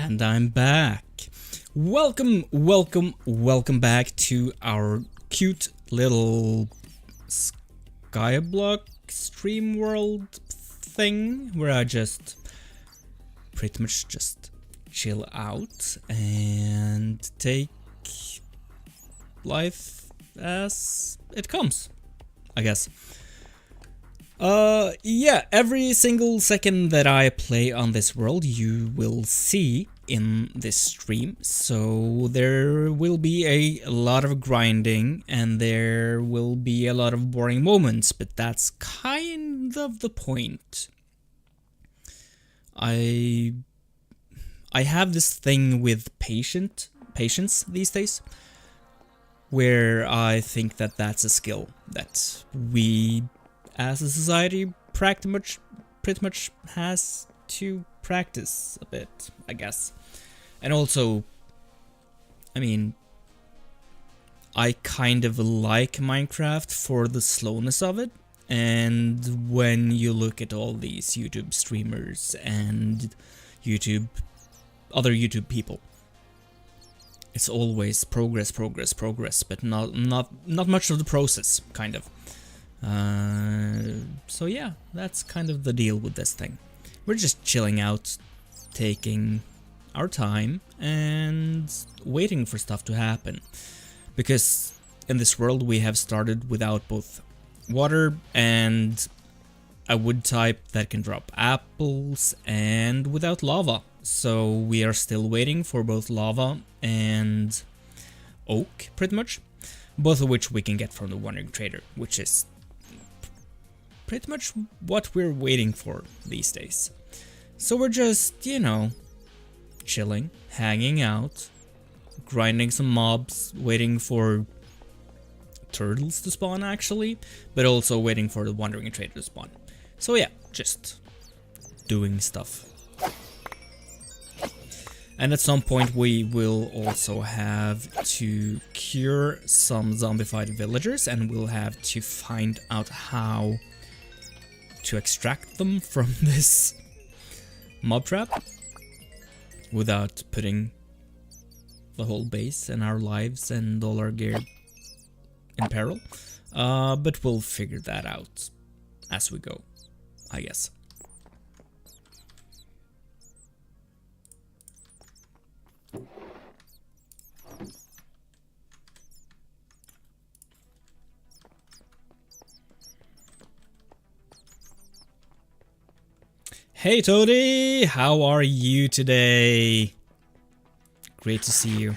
And I'm back. Welcome back to our cute little Skyblock stream world thing where I just pretty much just chill out and take life as it comes, I guess. Yeah, every single second that I play on this world you will see in this stream, so there will be a lot of grinding and there will be a lot of boring moments, but that's kind of the point. I have this thing with patience these days, where I think that that's a skill that we as a society pretty much has to practice a bit, I guess. And also, I mean, I kind of like Minecraft for the slowness of it, and when you look at all these YouTube streamers and other YouTube people, it's always progress, but not much of the process, kind of. So yeah, that's kind of the deal with this thing. We're just chilling out, taking our time and waiting for stuff to happen. Because in this world we have started without both water and a wood type that can drop apples, and without lava. So we are still waiting for both lava and oak, pretty much. Both of which we can get from the Wandering Trader, which is pretty much what we're waiting for these days. So we're just, you know, chilling, hanging out, grinding some mobs, waiting for turtles to spawn actually, but also waiting for the Wandering Trader to spawn. So yeah, just doing stuff. And at some point we will also have to cure some zombified villagers, and we'll have to find out how to extract them from this mob trap without putting the whole base and our lives and all our gear in peril. But we'll figure that out as we go, I guess. Hey Toady, how are you today? Great to see you.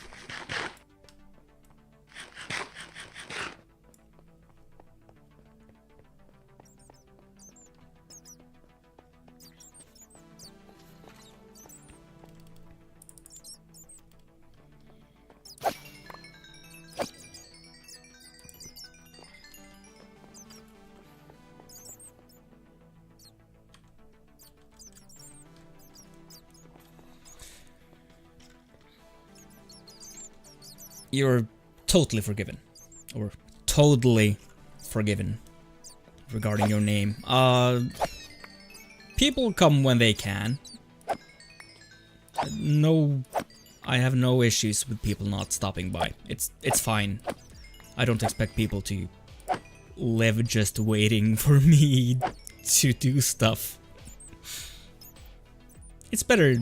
You're totally forgiven, or totally forgiven regarding your name. People come when they can. No, I have no issues with people not stopping by. It's fine. I don't expect people to live just waiting for me to do stuff. It's better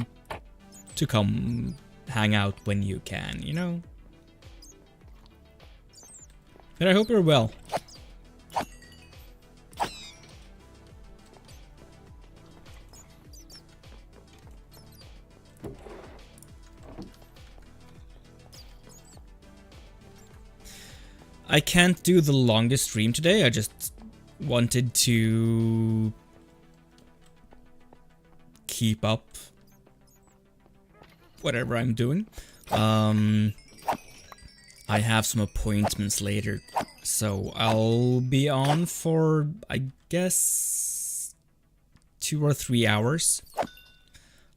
to come hang out when you can, you know? But I hope you're well. I can't do the longest stream today. I just wanted to keep up whatever I'm doing. I have some appointments later, so I'll be on for, I guess, 2 or 3 hours.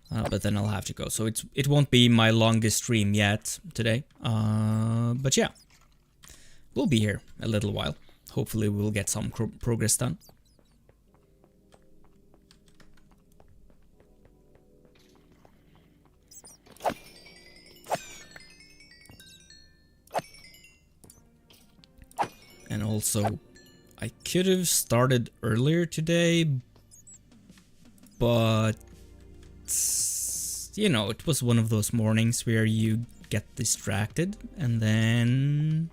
But then I'll have to go, so it won't be my longest stream yet today. But yeah, we'll be here a little while. Hopefully we'll get some progress done. And also, I could have started earlier today, but you know, it was one of those mornings where you get distracted and then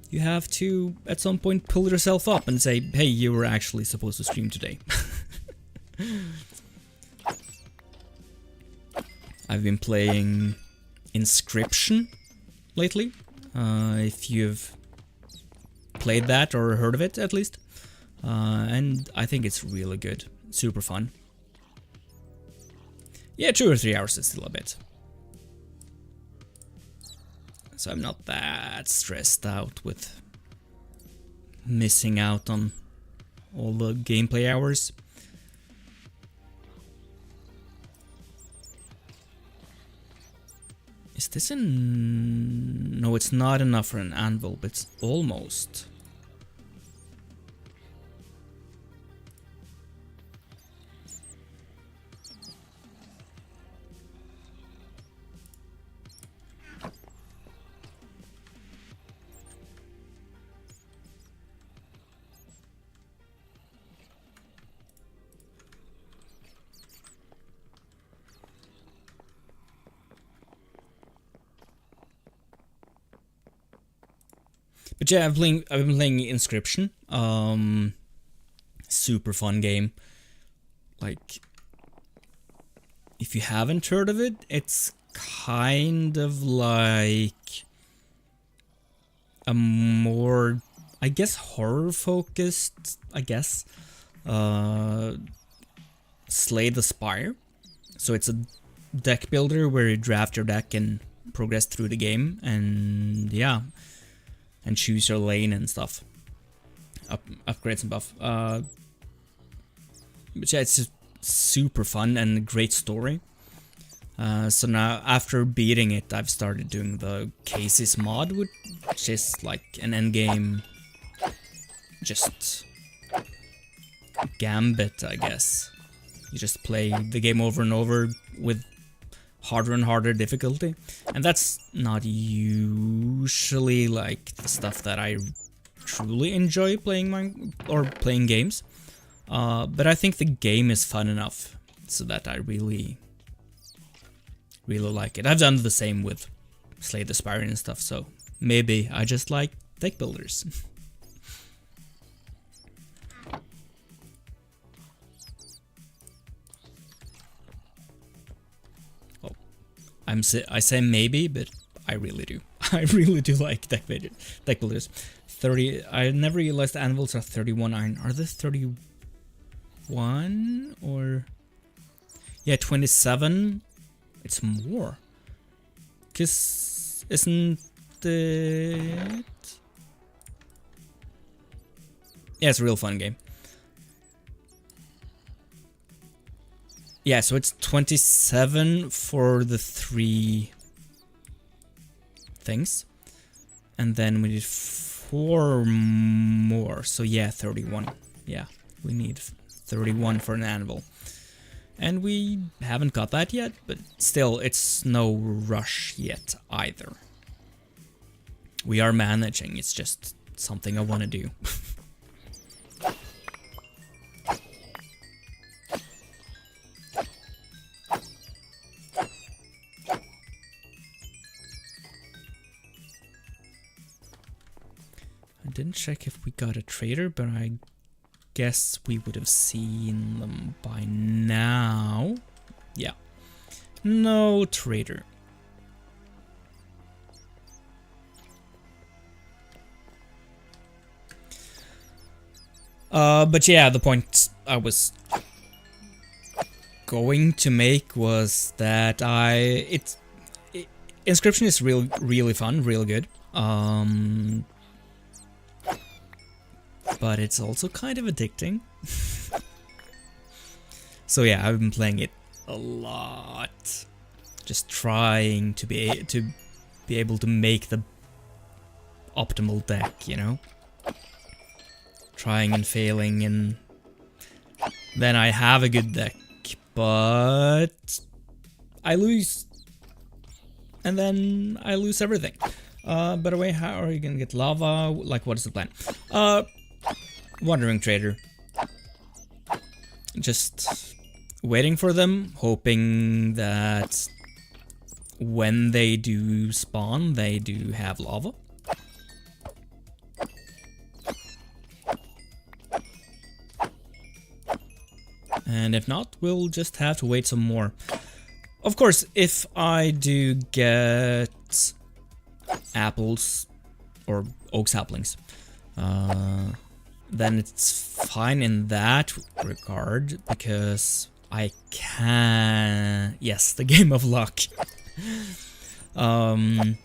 you have to at some point pull yourself up and say, hey, you were actually supposed to stream today. I've been playing Inscription lately, if you've played that or heard of it at least, and I think it's really good, super fun. Yeah, 2 or 3 hours is still a bit, so I'm not that stressed out with missing out on all the gameplay hours. Is this an... No, it's not enough for an anvil, but it's almost. But yeah, I've been playing Inscription. Super fun game. Like, if you haven't heard of it, it's kind of like a more, I guess, horror focused, I guess, Slay the Spire. So it's a deck builder where you draft your deck and progress through the game, and yeah, and choose your lane and stuff, upgrades and buff. But yeah, it's just super fun and a great story. So now, after beating it, I've started doing the Cases mod, which is like an endgame, just gambit, I guess. You just play the game over and over with harder and harder difficulty, and that's not usually like the stuff that I truly enjoy playing playing games. But I think the game is fun enough so that I really like it. I've done the same with Slay the Spire and stuff, so maybe I just like deck builders. I say maybe, but I really do. I really do like deck builders. 30. I never realized the anvils are 31 iron. Are they 31 or? Yeah, 27. It's more. Cause isn't it? Yeah, it's a real fun game. Yeah, so it's 27 for the 3 things. And then we need 4 more. So yeah, 31. Yeah, we need 31 for an anvil. And we haven't got that yet, but still, it's no rush yet either. We are managing, it's just something I want to do. I didn't check if we got a trader, but I guess we would have seen them by now. Yeah. No trader. But yeah, the point I was going to make was that Inscription is really fun, really good. But it's also kind of addicting. So yeah, I've been playing it a lot, just trying to be able to make the optimal deck, you know, trying and failing, and then I have a good deck, but I lose, and then I lose everything. By the way, how are you gonna get lava? Like, what is the plan? Wandering trader. Just waiting for them, hoping that when they do spawn, they do have lava. And if not, we'll just have to wait some more. Of course, if I do get apples or oak saplings, then it's fine in that regard, because I can... Yes, the game of luck. The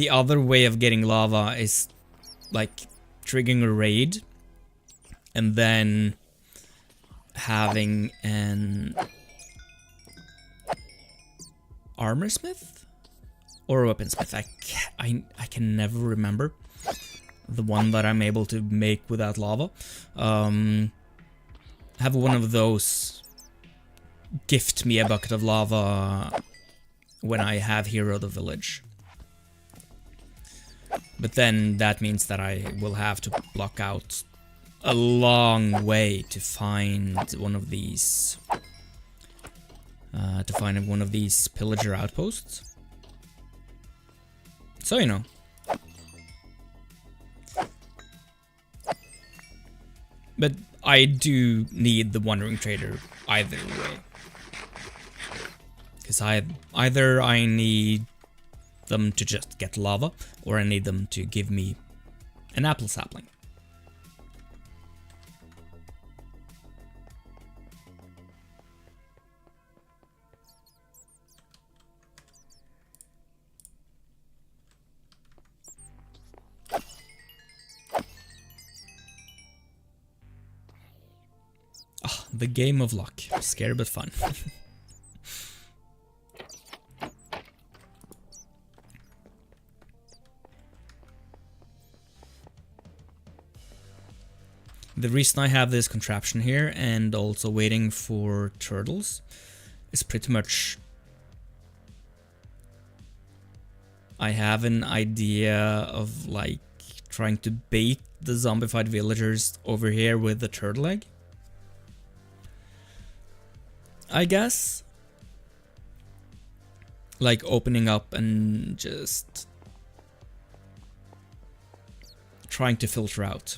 other way of getting lava is like triggering a raid and then having an armor smith or a weaponsmith. I can never remember the one that I'm able to make without lava. Have one of those gift me a bucket of lava when I have hero the village. But then that means that I will have to block out a long way to find one of these pillager outposts. So, you know. But I do need the Wandering Trader either way. Because either I need them to just get lava, or I need them to give me an apple sapling. Ah, the game of luck. Scary but fun. The reason I have this contraption here and also waiting for turtles is pretty much I have an idea of like trying to bait the zombified villagers over here with the turtle egg, I guess. Like opening up and just trying to filter out.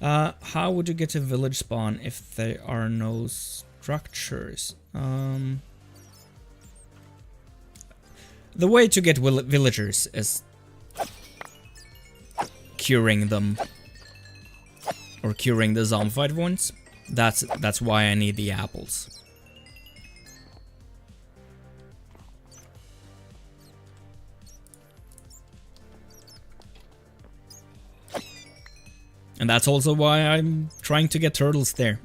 How would you get a village spawn if there are no structures? The way to get villagers is curing them, or curing the zombified ones. That's why I need the apples. And that's also why I'm trying to get turtles there.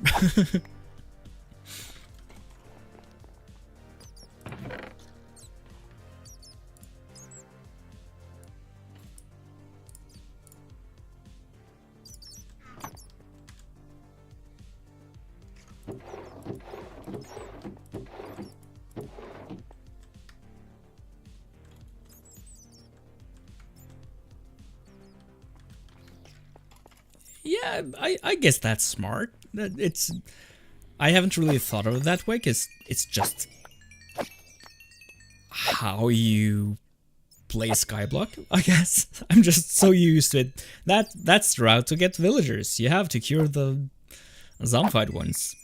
Yeah, I guess that's smart. I haven't really thought of it that way, because it's just how you play Skyblock, I guess. I'm just so used to it. That's the route to get villagers. You have to cure the zombified ones.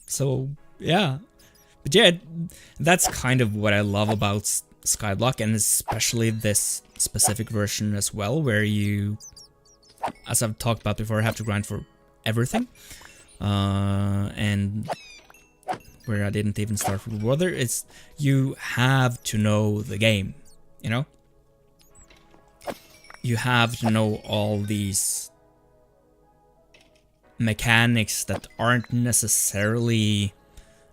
So, yeah. But yeah, that's kind of what I love about Skyblock, and especially this specific version as well, where you, as I've talked about before, have to grind for everything. And where I didn't even start with water, it's you have to know the game, you know? You have to know all these mechanics that aren't necessarily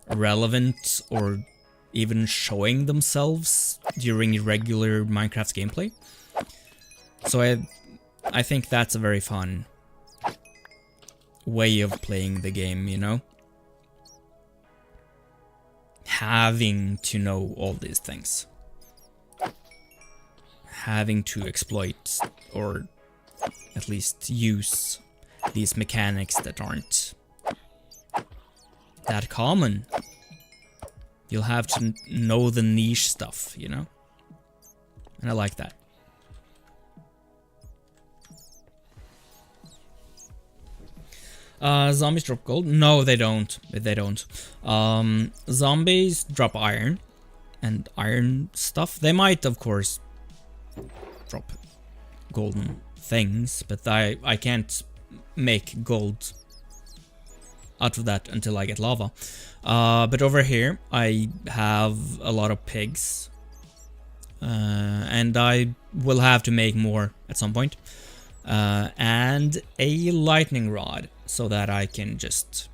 relevant or even showing themselves during regular Minecraft gameplay. So I think that's a very fun way of playing the game, you know? Having to know all these things. having to exploit or at least use these mechanics that aren't that common. You'll have to know the niche stuff, you know? And I like that. Zombies drop gold? No, they don't. They don't. Zombies drop iron. And iron stuff. They might, of course, drop golden things, but I can't make gold out of that until I get lava. But over here, I have a lot of pigs. And I will have to make more at some point. And a lightning rod, so that I can just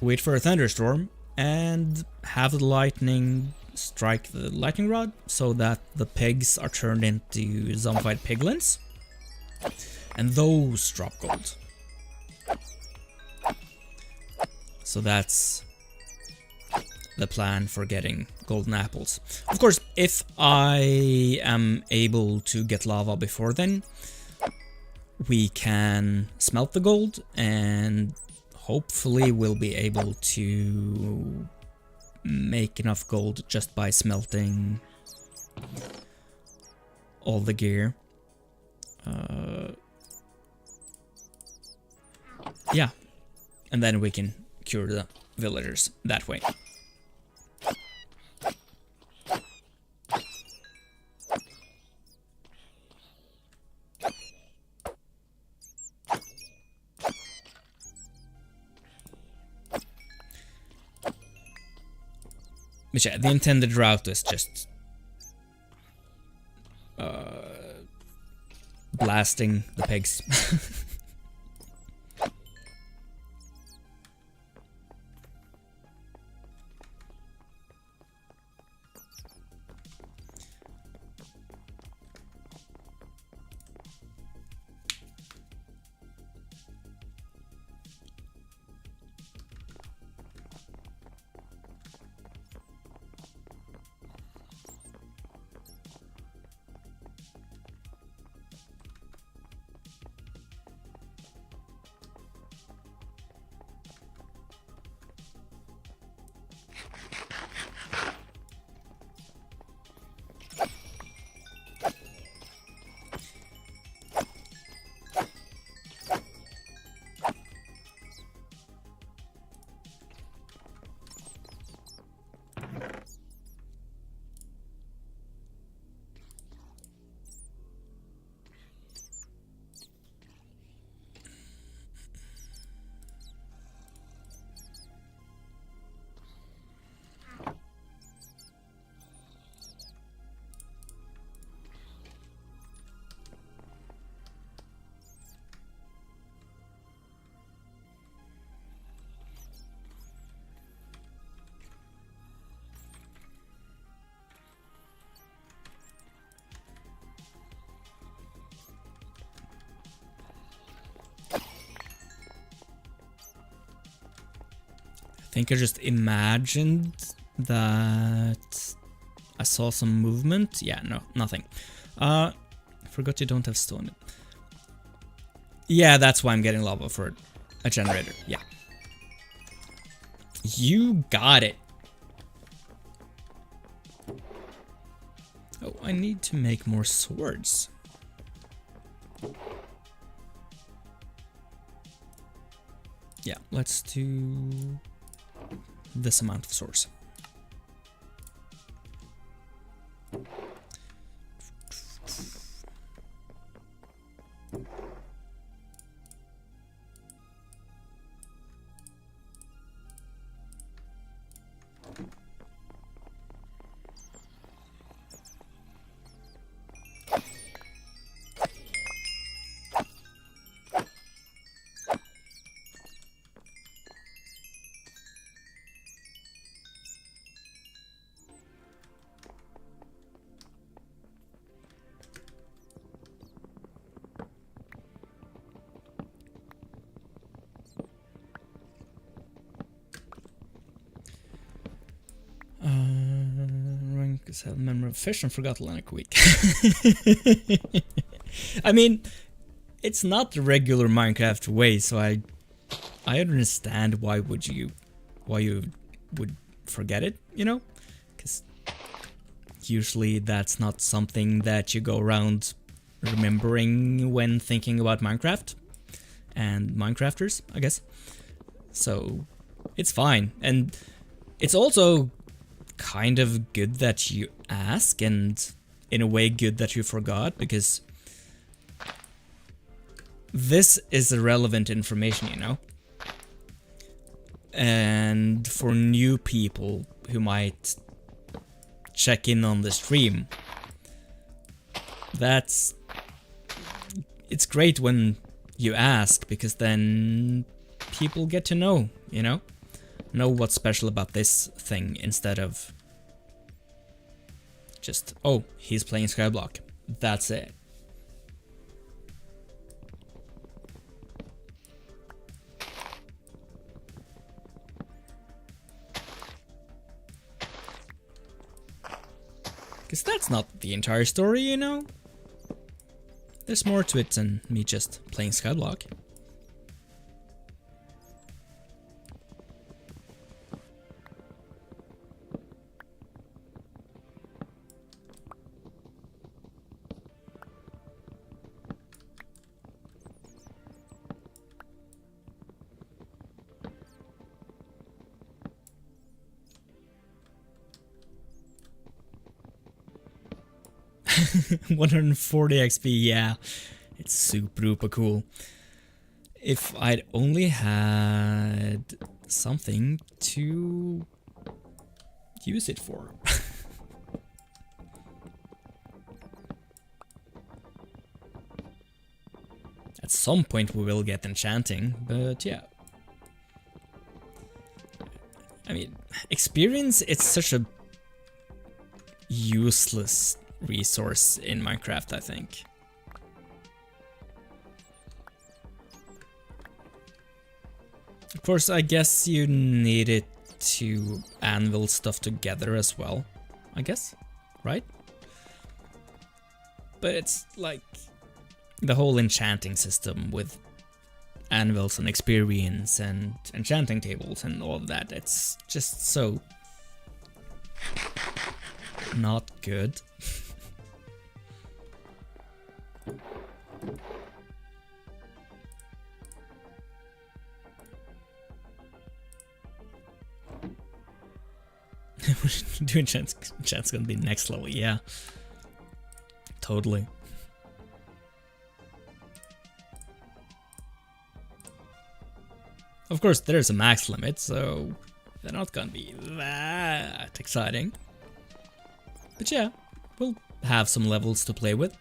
wait for a thunderstorm and have the lightning strike the lightning rod, so that the pigs are turned into zombified piglins, and those drop gold. So that's the plan for getting golden apples. Of course, if I am able to get lava before then, we can smelt the gold, and hopefully we'll be able to make enough gold just by smelting all the gear. Yeah, and then we can cure the villagers that way. But yeah, the intended route is just blasting the pigs. I think I just imagined that I saw some movement. Yeah, no, nothing. I forgot you don't have stone. Yeah, that's why I'm getting lava for a generator. Yeah. You got it. Oh, I need to make more swords. Yeah, let's do this amount of swords. Just have a memory of fish and forgot Atlantic week. I mean, it's not the regular Minecraft way, so I understand why you would forget it, you know? Because usually that's not something that you go around remembering when thinking about Minecraft and Minecrafters, I guess. So it's fine, and it's also kind of good that you ask, and in a way good that you forgot, because this is irrelevant information, you know? And for new people who might check in on the stream, it's great when you ask, because then people get to know, you know what's special about this thing, instead of just, oh, he's playing Skyblock, that's it. Because that's not the entire story, you know? There's more to it than me just playing Skyblock. $140 XP, yeah, it's super duper cool. If I'd only had something to use it for. At some point we will get enchanting, but yeah. I mean, experience, it's such a useless resource in Minecraft, I think. Of course, I guess you need it to anvil stuff together as well, I guess, right? But it's like the whole enchanting system with anvils and experience and enchanting tables and all of that, it's just so not good. Doing enchant's gonna be next level, yeah. Totally. Of course, there's a max limit, so they're not gonna be that exciting. But yeah, we'll have some levels to play with.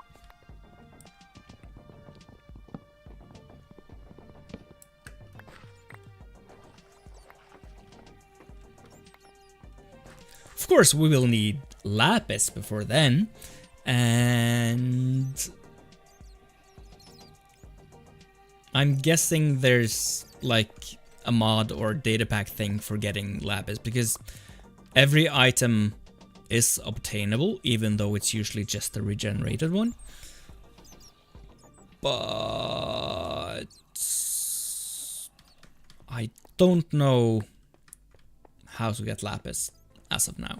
Of course, we will need lapis before then, and I'm guessing there's like a mod or data pack thing for getting lapis, because every item is obtainable, even though it's usually just a regenerated one. But I don't know how to get lapis as of now.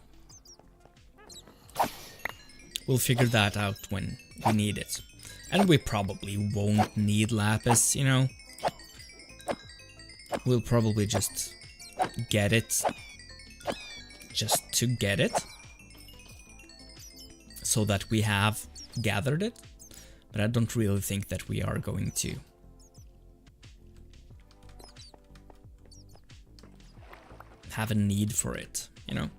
We'll figure that out when we need it. And we probably won't need lapis, you know? We'll probably just get it just to get it, so that we have gathered it. But I don't really think that we are going to have a need for it, you know?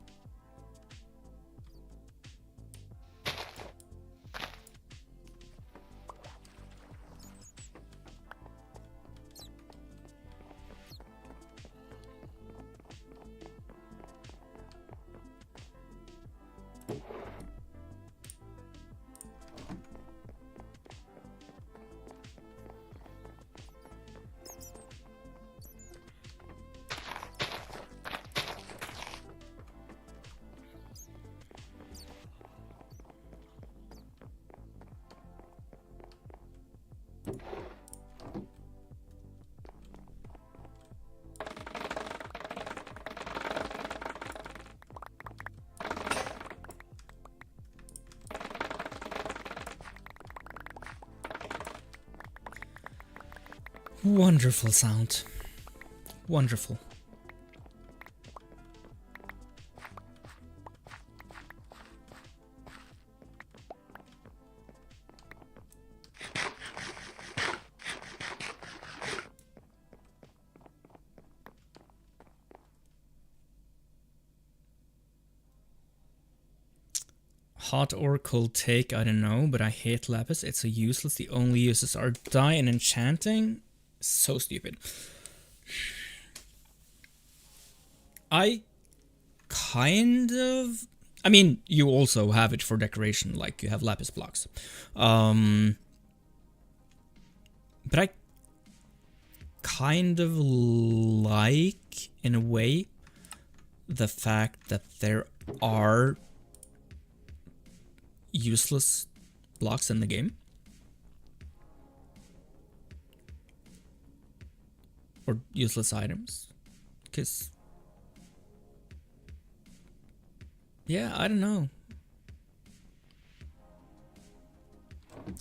Wonderful sound. Wonderful. Hot or cold take, I don't know, but I hate lapis. It's so useless. The only uses are dye and enchanting. So stupid. I kind of... I mean, you also have it for decoration, like you have lapis blocks. But I kind of like, in a way, the fact that there are useless blocks in the game. Or useless items. Because... yeah, I don't know.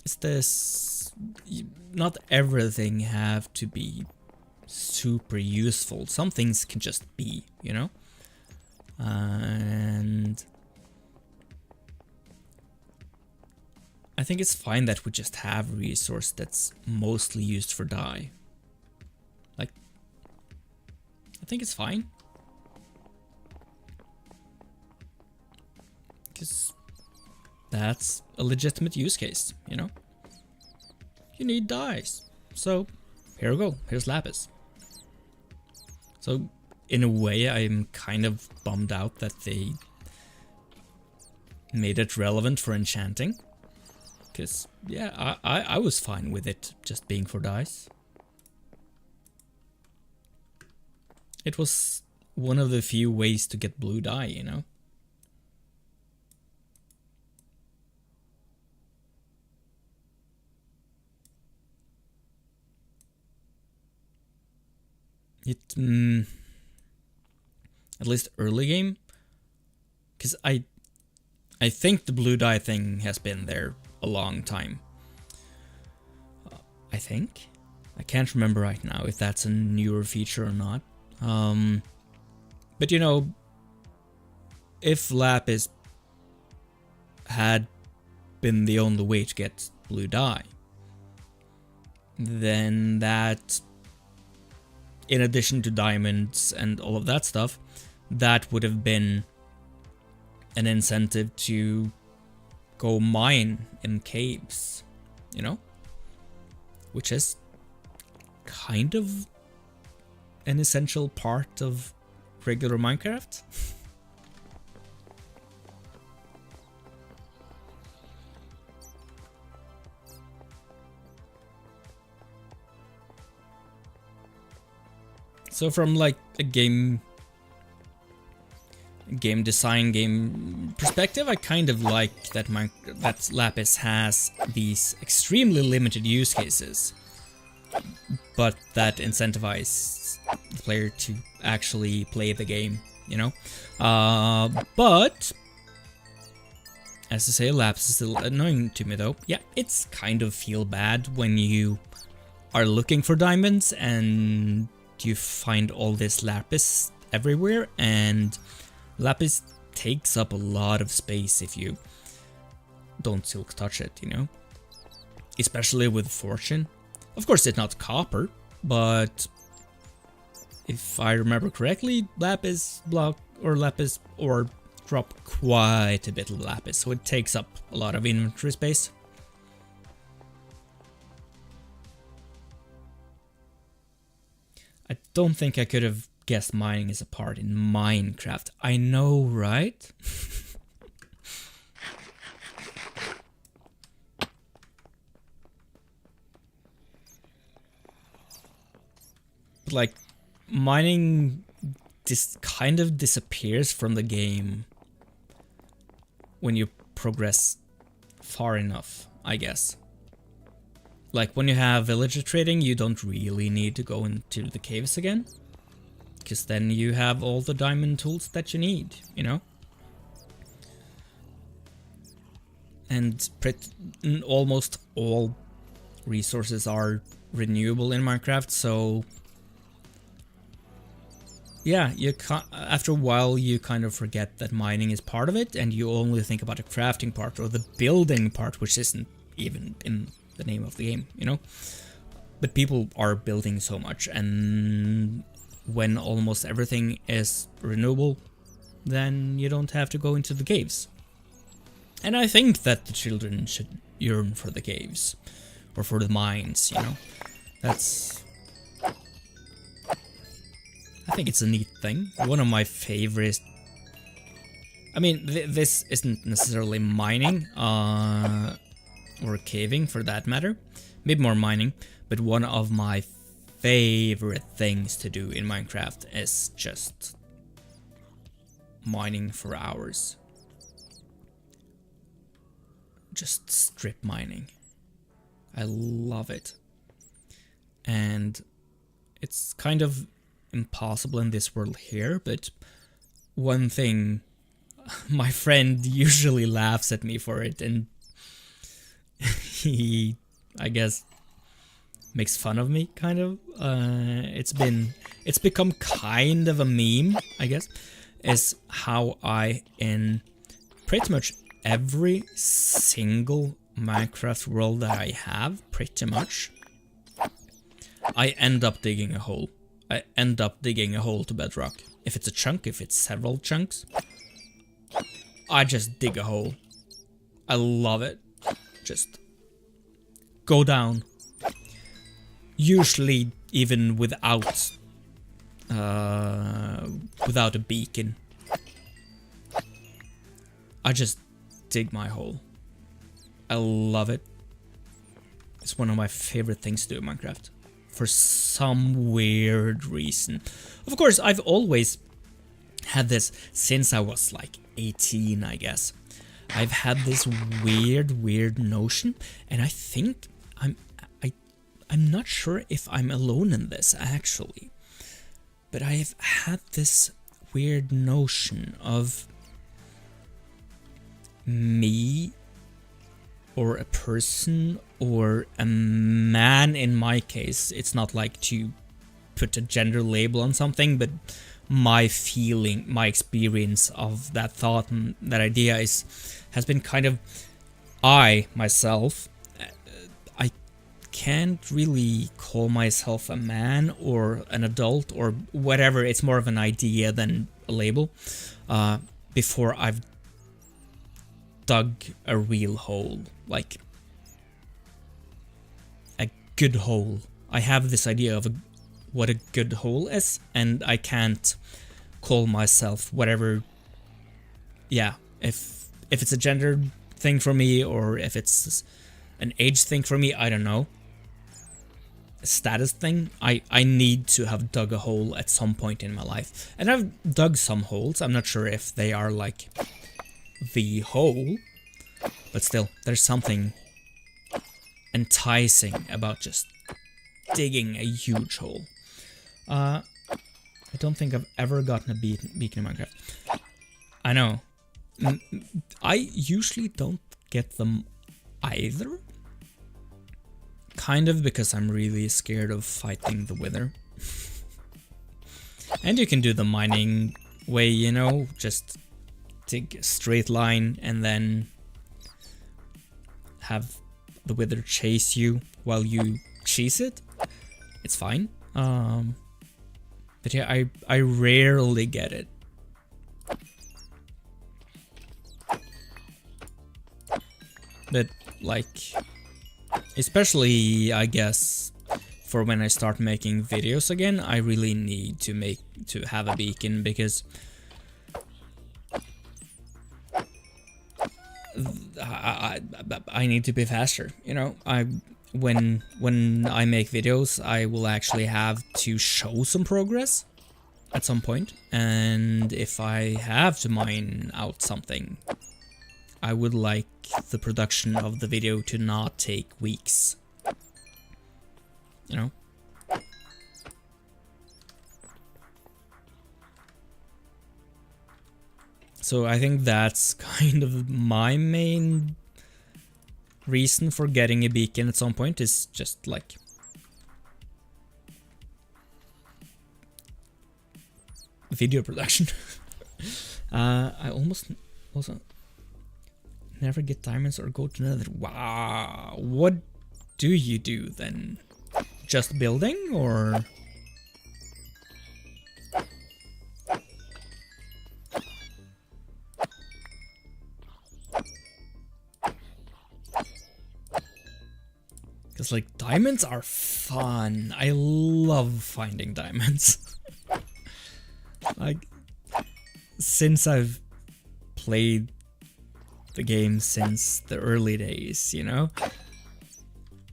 It's this... not everything have to be super useful. Some things can just be, you know? And... I think it's fine that we just have a resource that's mostly used for dye. Like... I think it's fine. Because that's a legitimate use case, you know? You need dyes. So, here we go. Here's lapis. So, in a way, I'm kind of bummed out that they made it relevant for enchanting. Because, yeah, I was fine with it just being for dyes. It was one of the few ways to get blue dye, you know? It, at least early game, because I think the blue dye thing has been there a long time. I think. I can't remember right now if that's a newer feature or not. But you know, if lapis had been the only way to get blue dye, then that, in addition to diamonds and all of that stuff, that would have been an incentive to go mine in caves, you know? Which is kind of an essential part of regular Minecraft. So from like a game design, game perspective, I kind of like that that lapis has these extremely limited use cases, but that incentivize the player to actually play the game, you know? But as I say, lapis is still annoying to me though. Yeah, it's kind of feel bad when you are looking for diamonds and you find all this lapis everywhere, and lapis takes up a lot of space if you don't silk touch it, you know? Especially with fortune. Of course, it's not copper, but if I remember correctly, lapis block or lapis ore drop quite a bit of lapis, so it takes up a lot of inventory space. I don't think I could have guessed mining as a part in Minecraft. I know, right? But like, mining kind of disappears from the game when you progress far enough, I guess. Like, when you have villager trading, you don't really need to go into the caves again, because then you have all the diamond tools that you need, you know? And almost all resources are renewable in Minecraft, so yeah, after a while you kind of forget that mining is part of it, and you only think about the crafting part or the building part, which isn't even in the name of the game, you know? But people are building so much, and when almost everything is renewable, then you don't have to go into the caves. And I think that the children should yearn for the caves, or for the mines, you know? I think it's a neat thing. One of my favorite... I mean, this isn't necessarily mining, or caving for that matter. Maybe more mining, but one of my favorite things to do in Minecraft is just mining for hours. Just strip mining. I love it. And it's kind of impossible in this world here, but one thing, my friend usually laughs at me for it, and he, I guess, makes fun of me, kind of. It's become kind of a meme, I guess, is how I, in pretty much every single Minecraft world that I have, pretty much, I end up digging a hole. I end up digging a hole to bedrock. If it's a chunk, if it's several chunks, I just dig a hole. I love it. Just go down. Usually even without a beacon. I just dig my hole. I love it. It's one of my favorite things to do in Minecraft. For some weird reason. Of course, I've always had this since I was like 18, I guess. I've had this weird notion, and I think I'm not sure if I'm alone in this actually. But I've had this weird notion of me, or a person, or a man in my case. It's not like to put a gender label on something, but my feeling, my experience of that thought and that idea has been kind of, I myself, I can't really call myself a man or an adult or whatever. It's more of an idea than a label. Before I've dug a real hole, like a good hole. I have this idea of what a good hole is, and I can't call myself whatever. Yeah, if it's a gender thing for me, or if it's an age thing for me, I don't know. A status thing. I need to have dug a hole at some point in my life, and I've dug some holes. I'm not sure if they are like the hole, but still, there's something enticing about just digging a huge hole. I don't think I've ever gotten a beacon in Minecraft. I know. I usually don't get them either. Kind of because I'm really scared of fighting the wither. And you can do the mining way, you know, just dig a straight line and then have the wither chase you while you cheese it. It's fine. But yeah, I rarely get it. But like, especially I guess for when I start making videos again, I really need to have a beacon, because I need to be faster, you know. When I make videos, I will actually have to show some progress at some point, and if I have to mine out something, I would like the production of the video to not take weeks, you know. So I think that's kind of my main reason for getting a beacon at some point, is just like video production. I almost also never get diamonds or go to nether. Wow, what do you do then? Just building or? Because like diamonds are fun. I love finding diamonds. Like since I've played the game since the early days, you know?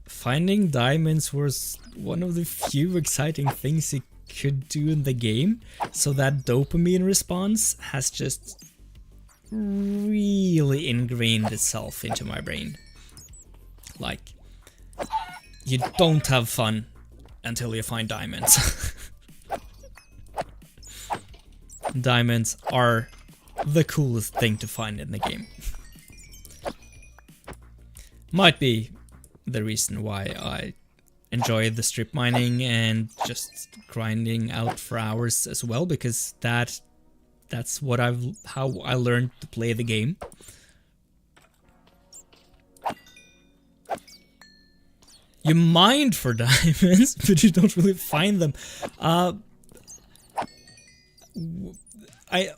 Finding diamonds was one of the few exciting things you could do in the game. So that dopamine response has just really ingrained itself into my brain. Like, you don't have fun until you find diamonds. Diamonds are the coolest thing to find in the game. Might be the reason why I enjoy the strip mining and just grinding out for hours as well, because that's what how I learned to play the game. You mine for diamonds, but you don't really find them.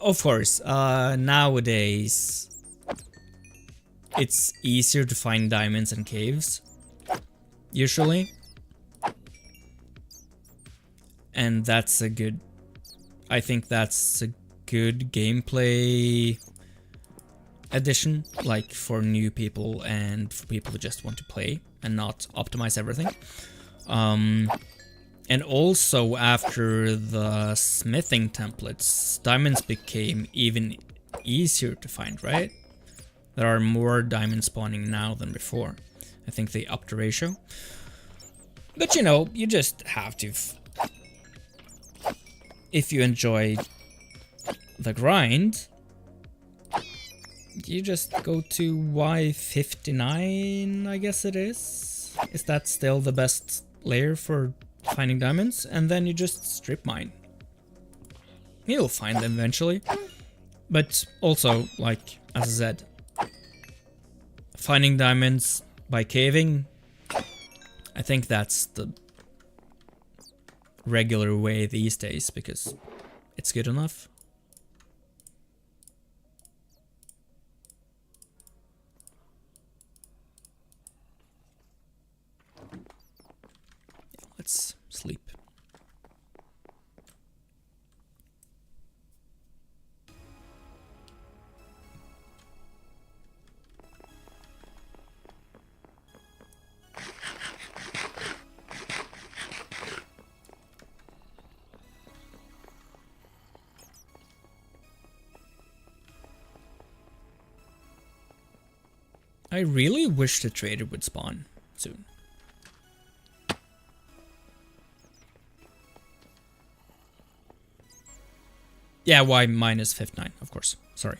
Of course, nowadays it's easier to find diamonds in caves, usually. And that's a good, I think that's a good gameplay addition, like for new people and for people who just want to play and not optimize everything. And also after the smithing templates, diamonds became even easier to find, right? There are more diamonds spawning now than before. I think they upped the ratio. But you know, you just have to... If you enjoy the grind, you just go to Y59, I guess it is. Is that still the best layer for finding diamonds? And then you just strip mine. You'll find them eventually. But also, like, as I said, finding diamonds by caving, I think that's the regular way these days because it's good enough. Let's sleep. I really wish the trader would spawn soon. Yeah, Y minus 59, of course. Sorry.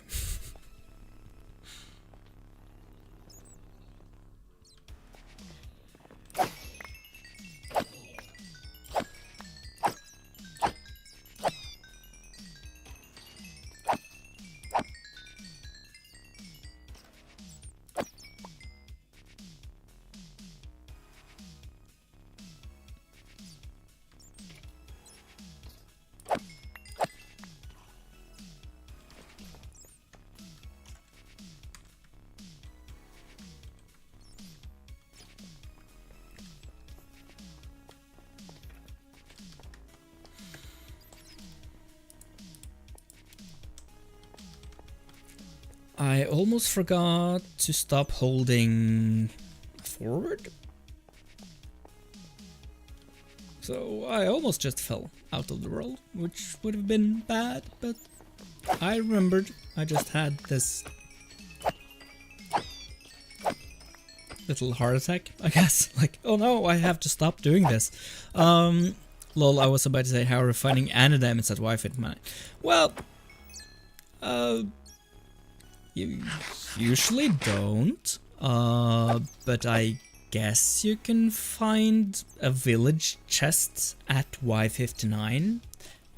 I almost forgot to stop holding forward. So I almost just fell out of the world, which would have been bad, but I remembered. I just had this little heart attack, I guess. Like, oh no, I have to stop doing this. Lol, I was about to say how refining diamonds at Y59. Well, you usually don't, but I guess you can find a village chest at Y59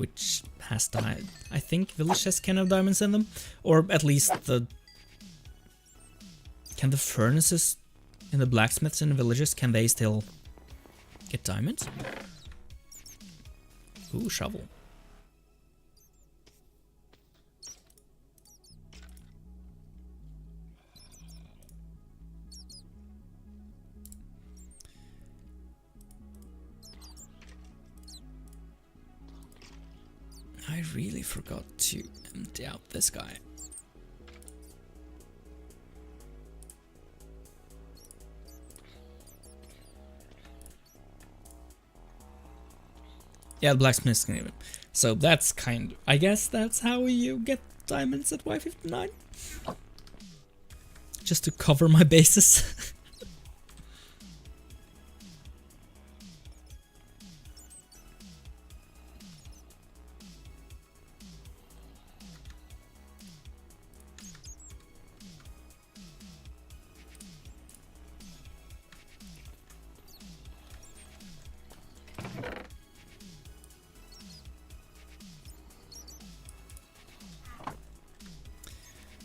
which has I think village has kind of diamonds in them, or at least can the furnaces in the blacksmiths in the villages, can they still get diamonds? Ooh, shovel. I really forgot to empty out this guy. Yeah, the blacksmiths can even. So that's kind of, I guess that's how you get diamonds at Y59. Just to cover my bases.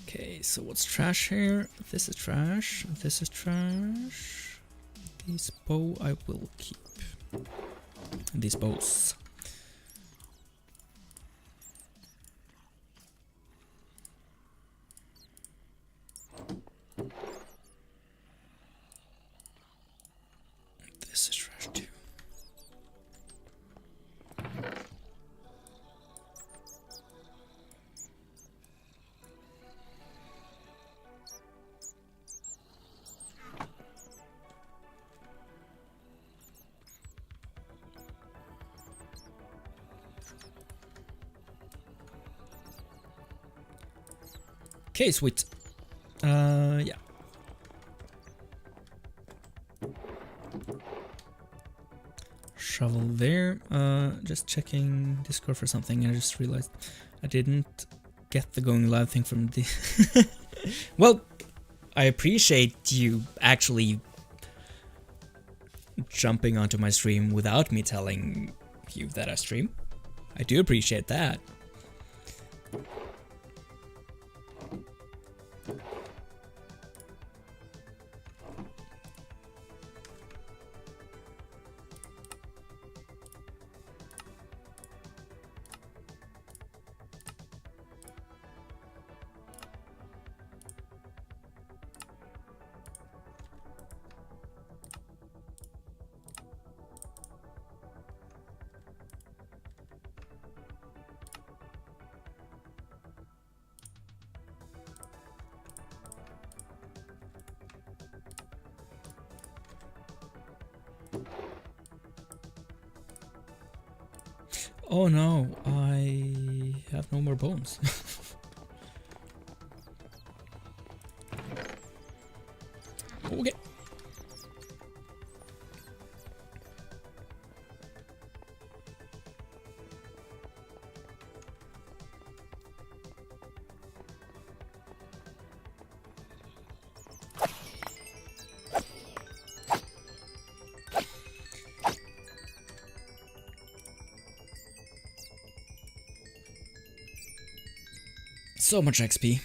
Okay, so what's trash here? This is trash. This is trash. This bow I will keep. And these bows. This is trash too. Okay, sweet. Yeah. Shovel there. Just checking Discord for something, and I just realized I didn't get the going live thing from the. Well, I appreciate you actually jumping onto my stream without me telling you that I stream. I do appreciate that. Oh no, I have no more bones. Okay. So much XP.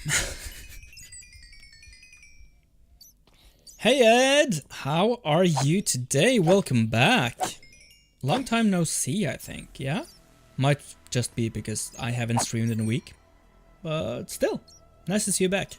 Hey Ed, how are you today? Welcome back. Long time no see, I think, yeah? Might just be because I haven't streamed in a week. But still, nice to see you back.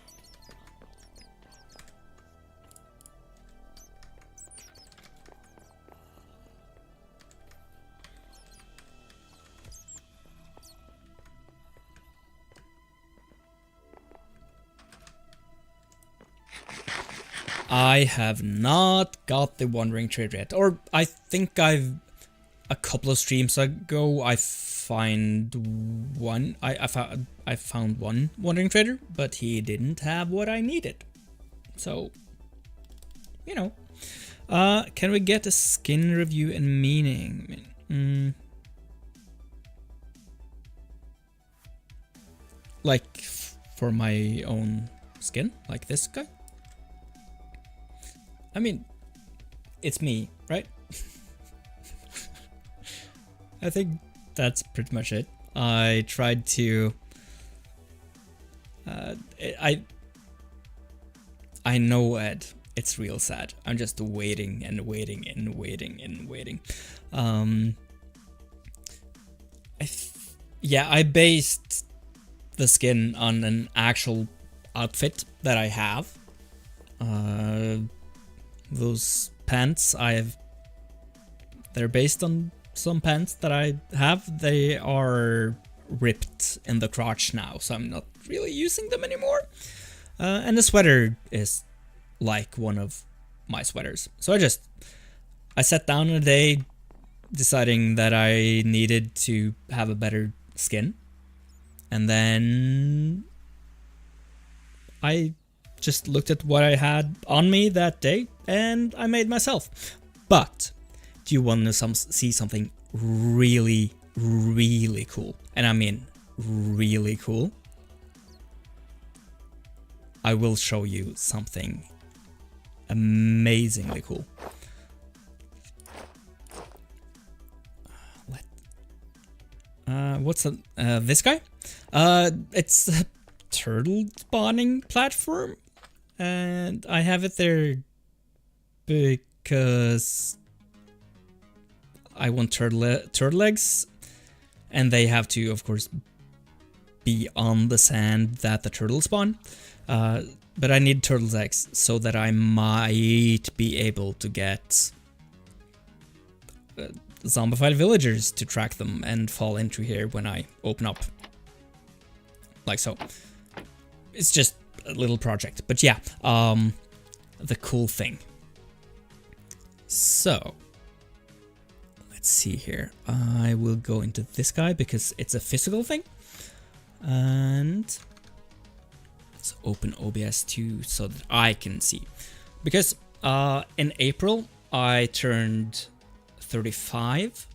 I have not got the Wandering Trader yet, or I think a couple of streams ago I found one. I found one Wandering Trader, but he didn't have what I needed. So, you know, can we get a skin review and meaning? Like for my own skin, like this guy. I mean, it's me, right? I think that's pretty much it. I tried to... I know, Ed, it's real sad. I'm just waiting and waiting and waiting and waiting. Yeah, I based the skin on an actual outfit that I have. Those pants they're based on some pants that I have. They are ripped in the crotch now, so I'm not really using them anymore. And the sweater is like one of my sweaters. So I sat down a day deciding that I needed to have a better skin. And then I just looked at what I had on me that day and I made myself. But do you want to see something really, really cool? And I mean really cool. I will show you something amazingly cool. What's this guy? It's a turtle spawning platform, and I have it there because I want turtle eggs, and they have to, of course, be on the sand that the turtles spawn. But I need turtles eggs so that I might be able to get zombified villagers to track them and fall into here when I open up. Like so. It's just a little project. But yeah, the cool thing. So, let's see here. I will go into this guy because it's a physical thing. And let's open OBS 2 so that I can see. Because in April, I turned 35.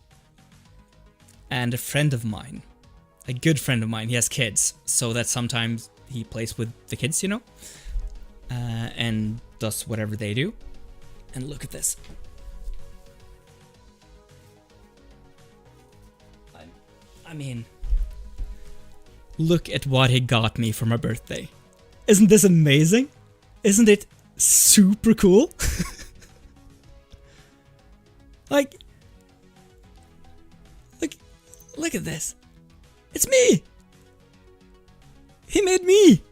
And a friend of mine, a good friend of mine, he has kids. So that sometimes he plays with the kids, you know. And does whatever they do. And look at this. I mean, look at what he got me for my birthday. Isn't this amazing? Isn't it super cool? Like, look at this. It's me. He made me.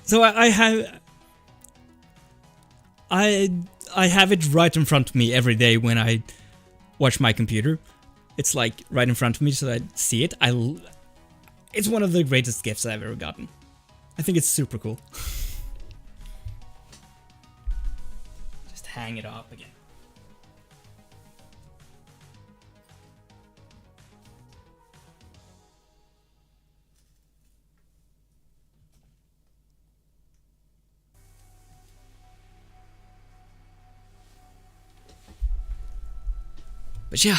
So I have it right in front of me every day when I watch my computer. It's like right in front of me so I see it. It's one of the greatest gifts I've ever gotten. I think it's super cool. Just hang it up again. But yeah,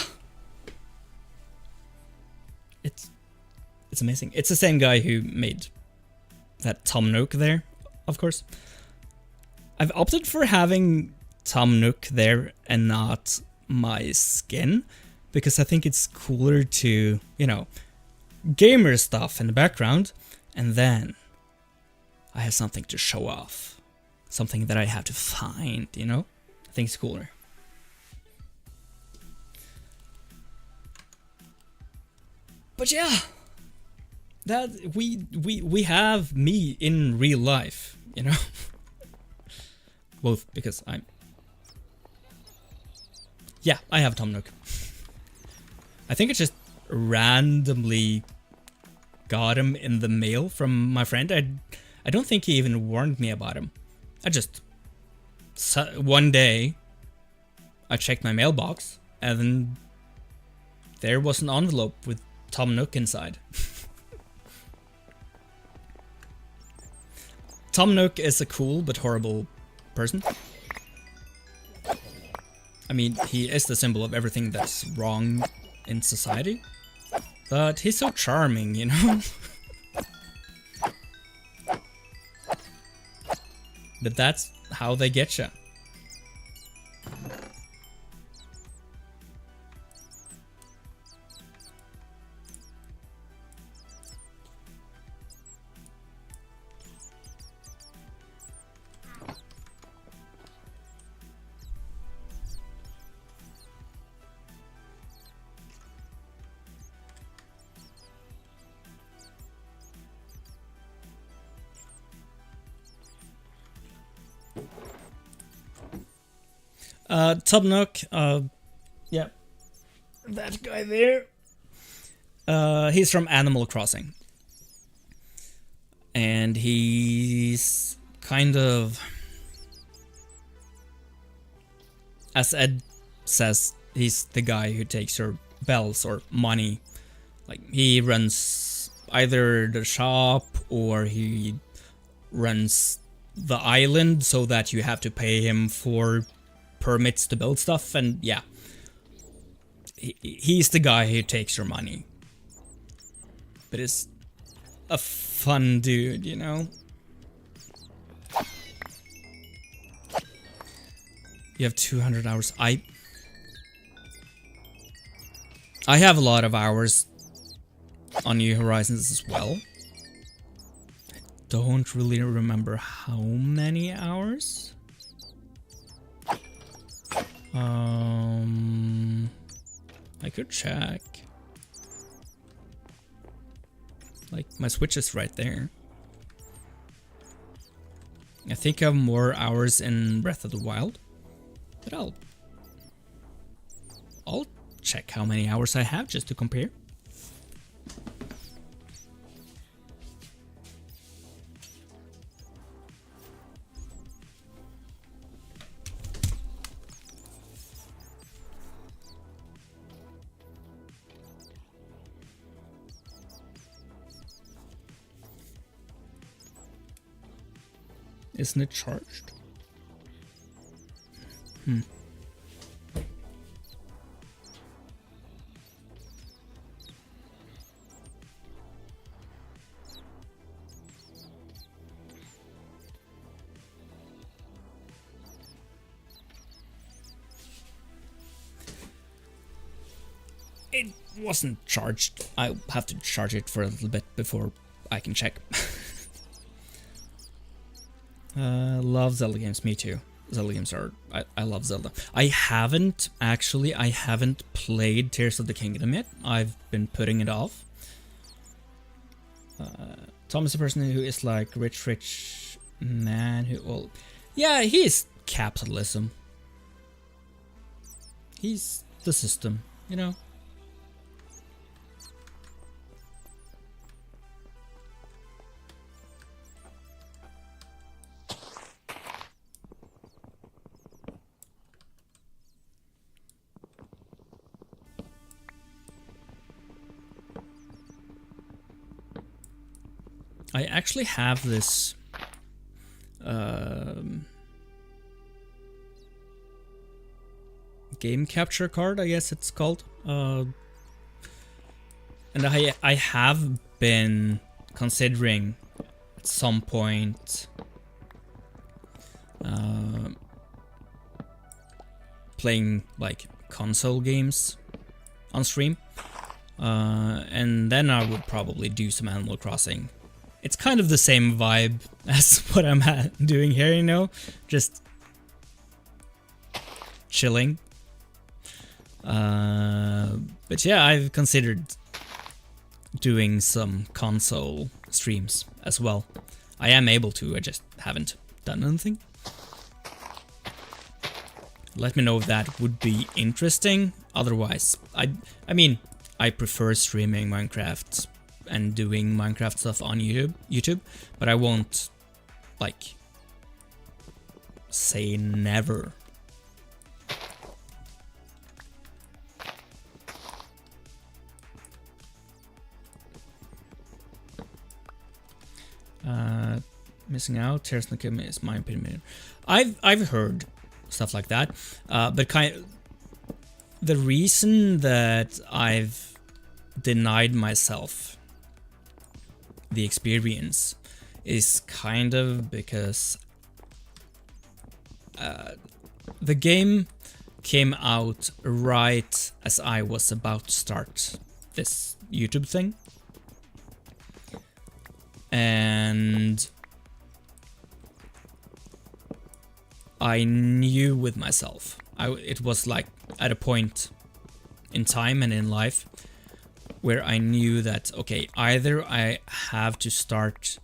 it's amazing. It's the same guy who made that Tom Nook there, of course. I've opted for having Tom Nook there and not my skin because I think it's cooler to, you know, gamer stuff in the background, and then I have something to show off, something that I have to find, you know. I think it's cooler. But yeah, that we have me in real life, you know. Both because I have Tom Nook. I think I just randomly got him in the mail from my friend. I don't think he even warned me about him. One day I checked my mailbox and then there was an envelope with Tom Nook inside. Tom Nook is a cool but horrible person. I mean, he is the symbol of everything that's wrong in society. But he's so charming, you know? But that's how they get you. Top Nook, yeah, that guy there. He's from Animal Crossing. And he's kind of, as Ed says, he's the guy who takes your bells or money. Like, he runs either the shop or he runs the island so that you have to pay him for permits to build stuff, and yeah. He's the guy who takes your money. But it's a fun dude, you know? You have 200 hours. I have a lot of hours on New Horizons as well. I don't really remember how many hours. I could check. Like, my Switch is right there. I think I have more hours in Breath of the Wild. But I'll check how many hours I have just to compare. Isn't it charged? It wasn't charged. I'll have to charge it for a little bit before I can check. Love Zelda games, me too. Zelda games are, I love Zelda. I haven't played Tears of the Kingdom yet. I've been putting it off. Tom is a person who is like rich man who, well, yeah, he's capitalism. He's the system, you know? I actually have this game capture card, I guess it's called, and I have been considering at some point playing like console games on stream, and then I would probably do some Animal Crossing. It's kind of the same vibe as what I'm doing here, you know? Just chilling. But yeah, I've considered doing some console streams as well. I am able to, I just haven't done anything. Let me know if that would be interesting. Otherwise, I mean, I prefer streaming Minecraft and doing Minecraft stuff on YouTube, but I won't, like, say never. Missing out, Tears of the Kingdom is my opinion. I've heard stuff like that, but the reason that I've denied myself the experience is kind of because the game came out right as I was about to start this YouTube thing, and I knew with myself, it was like at a point in time and in life where I knew that, okay, either I have to start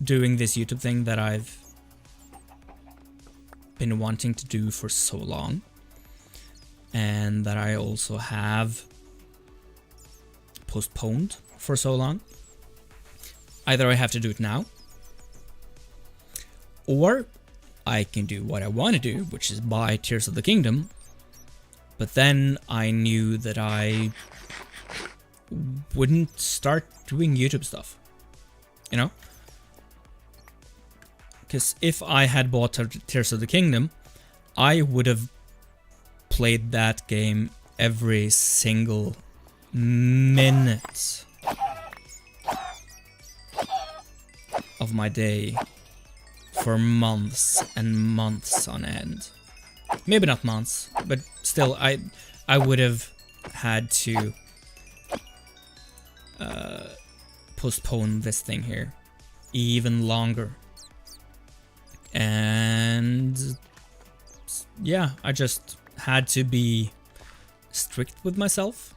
doing this YouTube thing that I've been wanting to do for so long, and that I also have postponed for so long. Either I have to do it now, or I can do what I want to do, which is buy Tears of the Kingdom. But then I knew that I wouldn't start doing YouTube stuff, you know? Because if I had bought Tears of the Kingdom, I would have played that game every single minute of my day for months and months on end. Maybe not months, but still, I would have had to postpone this thing here even longer. And yeah, I just had to be strict with myself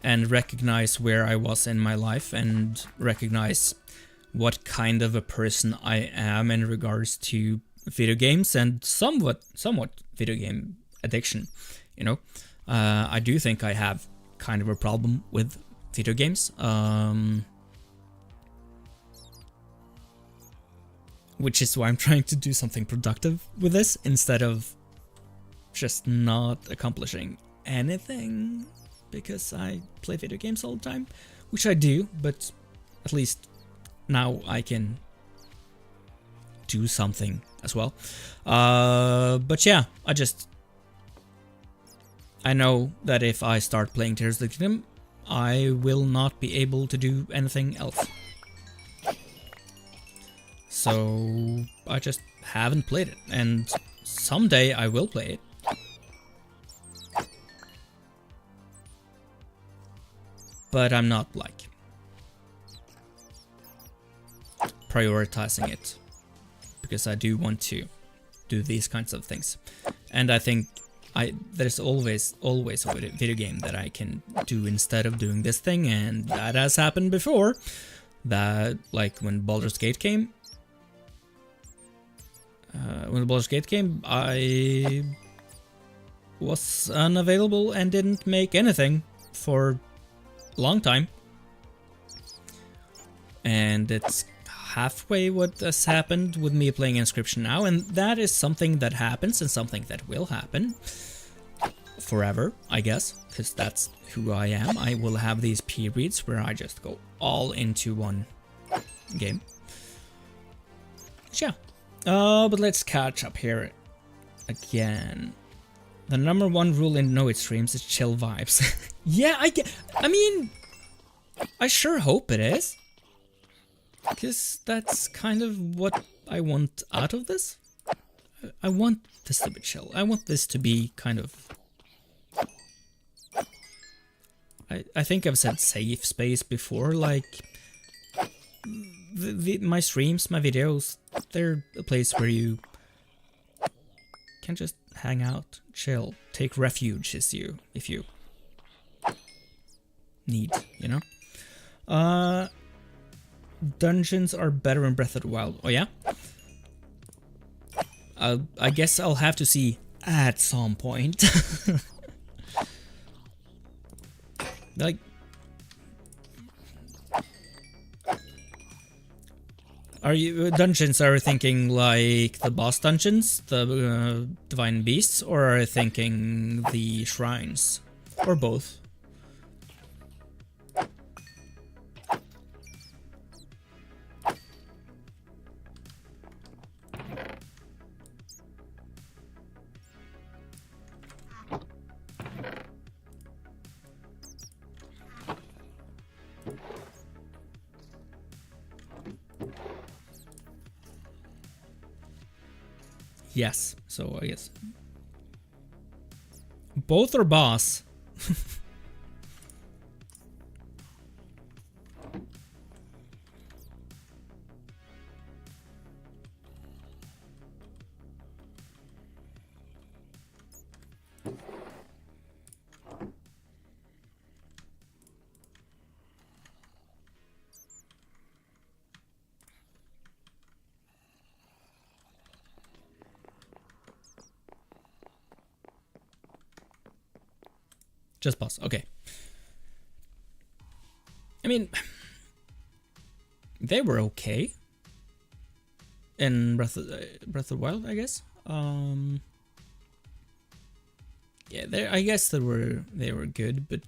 and recognize where I was in my life and recognize what kind of a person I am in regards to video games and somewhat video game addiction, you know. I do think I have kind of a problem with video games, which is why I'm trying to do something productive with this instead of just not accomplishing anything because I play video games all the time, which I do, but at least now I can do something as well. But yeah, I know that if I start playing Tears of the Kingdom, I will not be able to do anything else. So I just haven't played it, and someday I will play it. But I'm not like prioritizing it because I do want to do these kinds of things, and I think there's always a video game that I can do instead of doing this thing, and that has happened before. That, like when Baldur's Gate came, I was unavailable and didn't make anything for a long time, and it's halfway what has happened with me playing Inscription now, and that is something that happens and something that will happen forever, I guess, because that's who I am. I will have these periods where I just go all into one game. Yeah, but let's catch up here again. The #1 rule in dnoate streams is chill vibes. Yeah, I mean, I sure hope it is. Because that's kind of what I want out of this. I want this to be chill. I want this to be kind of... I think I've said safe space before, like... my streams, my videos, they're a place where you can just hang out, chill, take refuge if you need, you know? Dungeons are better in Breath of the Wild. Oh yeah? I guess I'll have to see at some point. Like, are you thinking like the boss dungeons, the divine beasts, or are you thinking the shrines, or both? Yes, so I guess both are boss. Just pause. Okay. I mean, they were okay in Breath of the Wild, I guess. Yeah, I guess they were good, but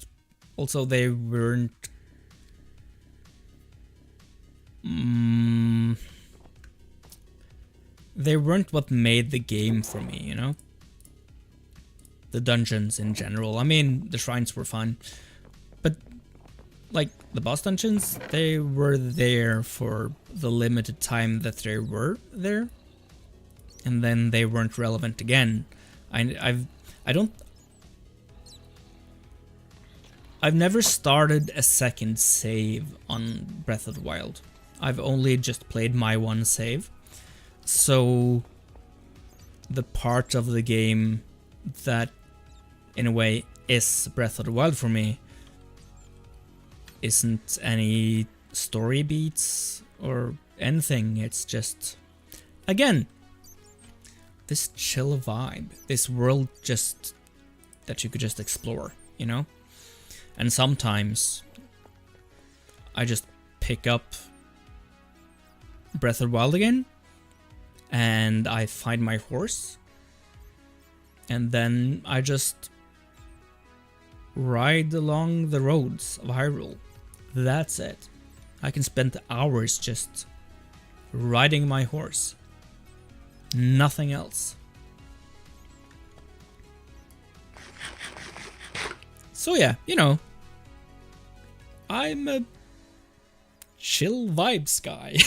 also they weren't. They weren't what made the game for me, you know? The dungeons in general. I mean, the shrines were fun, but like the boss dungeons, they were there for the limited time that they were there, and then they weren't relevant again. I've never started a second save on Breath of the Wild. I've only just played my one save. So the part of the game that in a way is Breath of the Wild for me isn't any story beats or anything. It's just, again, this chill vibe, this world just that you could just explore, you know? And sometimes I just pick up Breath of the Wild again and I find my horse and then I just ride along the roads of Hyrule. That's it. I can spend hours just riding my horse. Nothing else. So yeah, you know, I'm a chill vibes guy.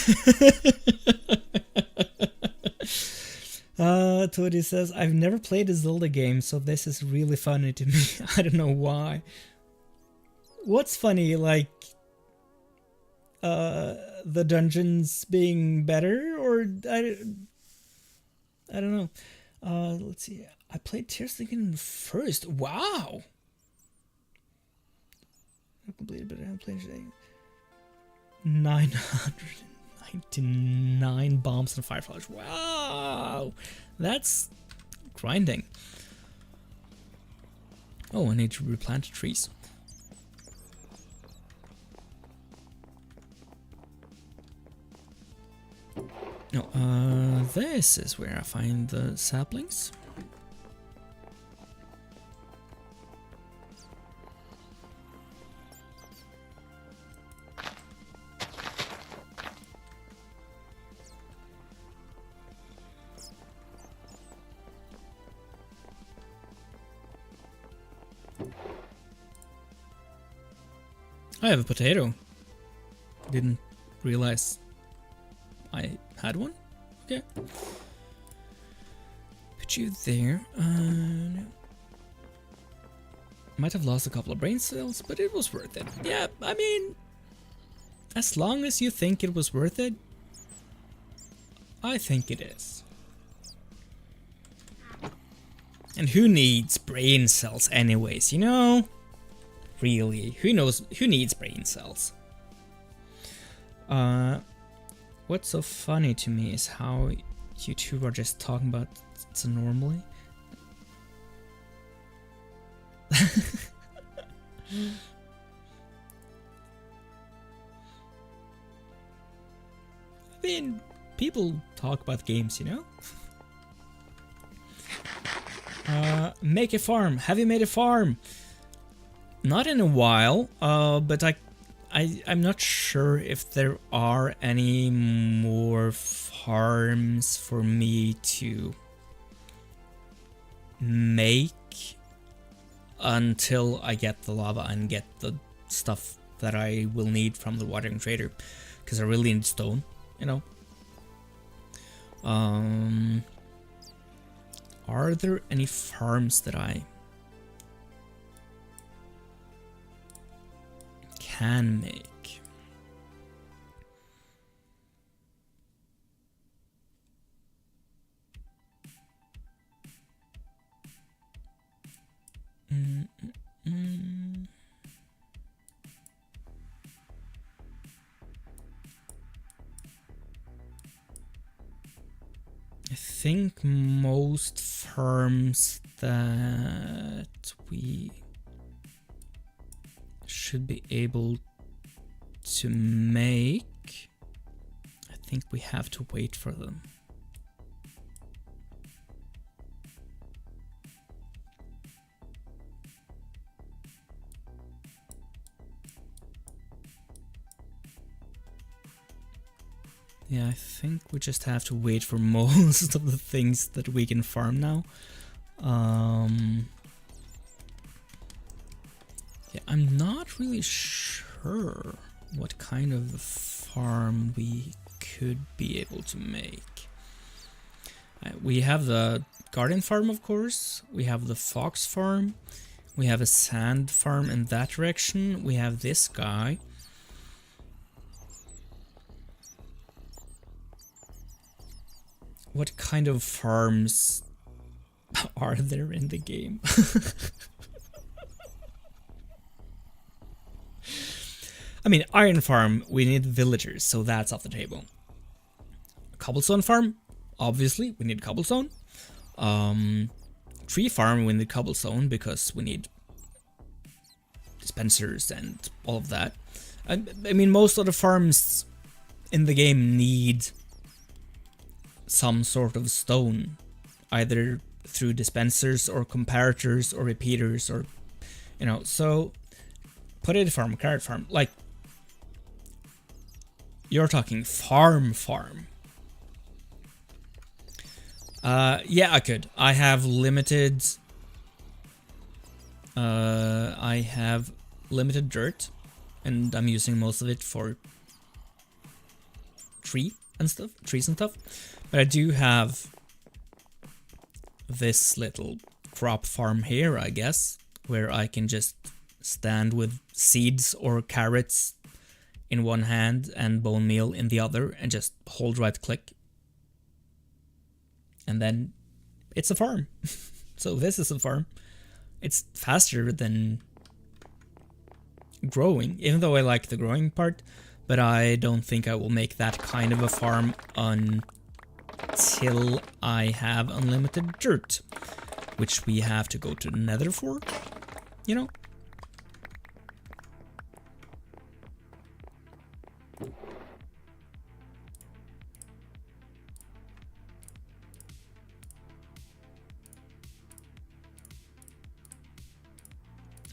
Tony says, I've never played a Zelda game, so this is really funny to me. I don't know why. What's funny, like, the dungeons being better, or I don't know. Let's see. I played Tears of the Kingdom first. Wow. I completed, but I haven't played today. 999 bombs and fireflies. Wow, that's grinding. Oh, I need to replant trees. No, this is where I find the saplings. I have a potato. Didn't realize I had one. Okay. Put you there. No. Might have lost a couple of brain cells, but it was worth it. Yeah, I mean, as long as you think it was worth it, I think it is. And who needs brain cells anyways, you know? Really, who needs brain cells? What's so funny to me is how you two are just talking about it so normally. I mean, people talk about games, you know? Make a farm. Have you made a farm? Not in a while, but I'm not sure if there are any more farms for me to make until I get the lava and get the stuff that I will need from the watering trader, because I really need stone, you know. Are there any farms that I can make? I think most farms that we should be able to make. I think we have to wait for them. Yeah, I think we just have to wait for most of the things that we can farm now. Yeah, I'm not really sure what kind of farm we could be able to make. We have the garden farm, of course. We have the fox farm. We have a sand farm in that direction. We have this guy. What kind of farms are there in the game? I mean, iron farm, we need villagers, so that's off the table. Cobblestone farm, obviously, we need cobblestone. Tree farm, we need cobblestone because we need dispensers and all of that. I mean, most of the farms in the game need some sort of stone, either through dispensers or comparators or repeaters, or, you know, so potato farm, carrot farm, like, you're talking farm. Yeah, I could. I have limited dirt, and I'm using most of it for trees and stuff. But I do have this little crop farm here, I guess, where I can just stand with seeds or carrots in one hand and bone meal in the other and just hold right click. And then it's a farm. So this is a farm. It's faster than growing, even though I like the growing part, but I don't think I will make that kind of a farm until I have unlimited dirt, which we have to go to the Nether for, you know?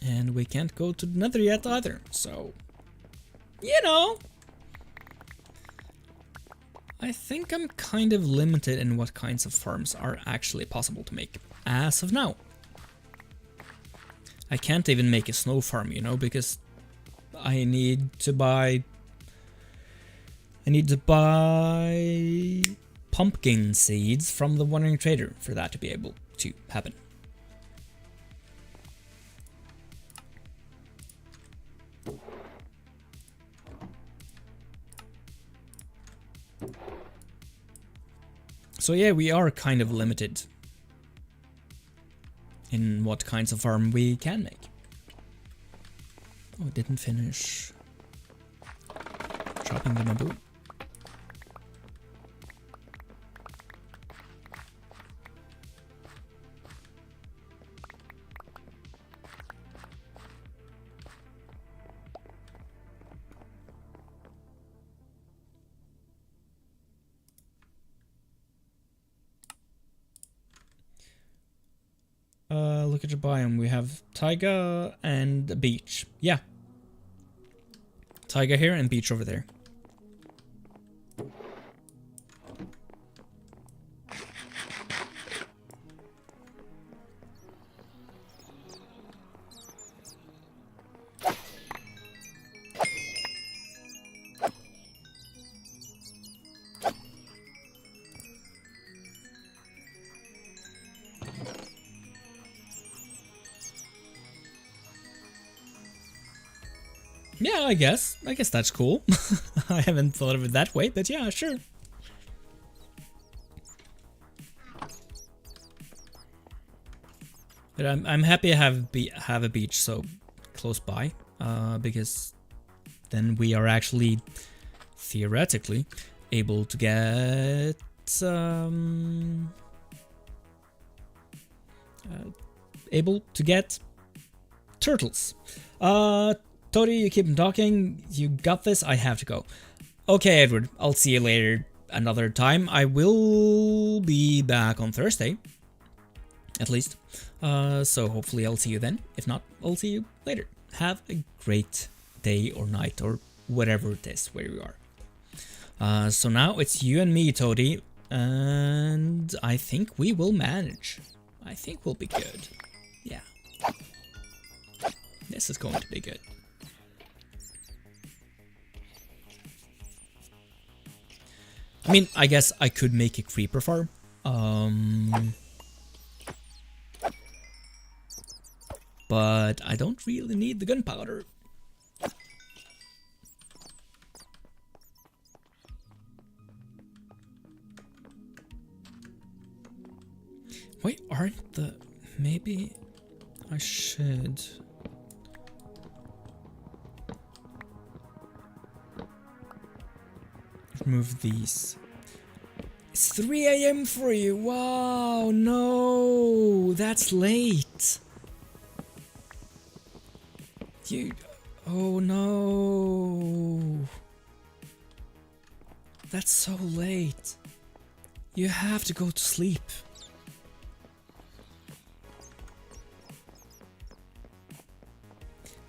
And we can't go to the Nether yet either, so, you know. I think I'm kind of limited in what kinds of farms are actually possible to make, as of now. I can't even make a snow farm, you know, because I need to buy pumpkin seeds from the Wandering Trader for that to be able to happen. So yeah, we are kind of limited in what kinds of farm we can make. Oh, didn't finish chopping the bamboo. Look at your biome. We have taiga and a beach. Yeah. Taiga here and beach over there. Yeah, I guess that's cool. I haven't thought of it that way, but yeah, sure. But I'm happy I have a beach so close by, because then we are actually theoretically able to get turtles. Tody, you keep on talking. You got this. I have to go. Okay, Edward. I'll see you later another time. I will be back on Thursday. At least. So hopefully I'll see you then. If not, I'll see you later. Have a great day or night or whatever it is where you are. So now it's you and me, Tody. And I think we will manage. I think we'll be good. Yeah. This is going to be good. I mean, I guess I could make a creeper farm. But I don't really need the gunpowder. Wait, aren't the... Maybe I should... remove these. It's 3 AM for you. Wow, no, that's late. You, oh no. That's so late. You have to go to sleep.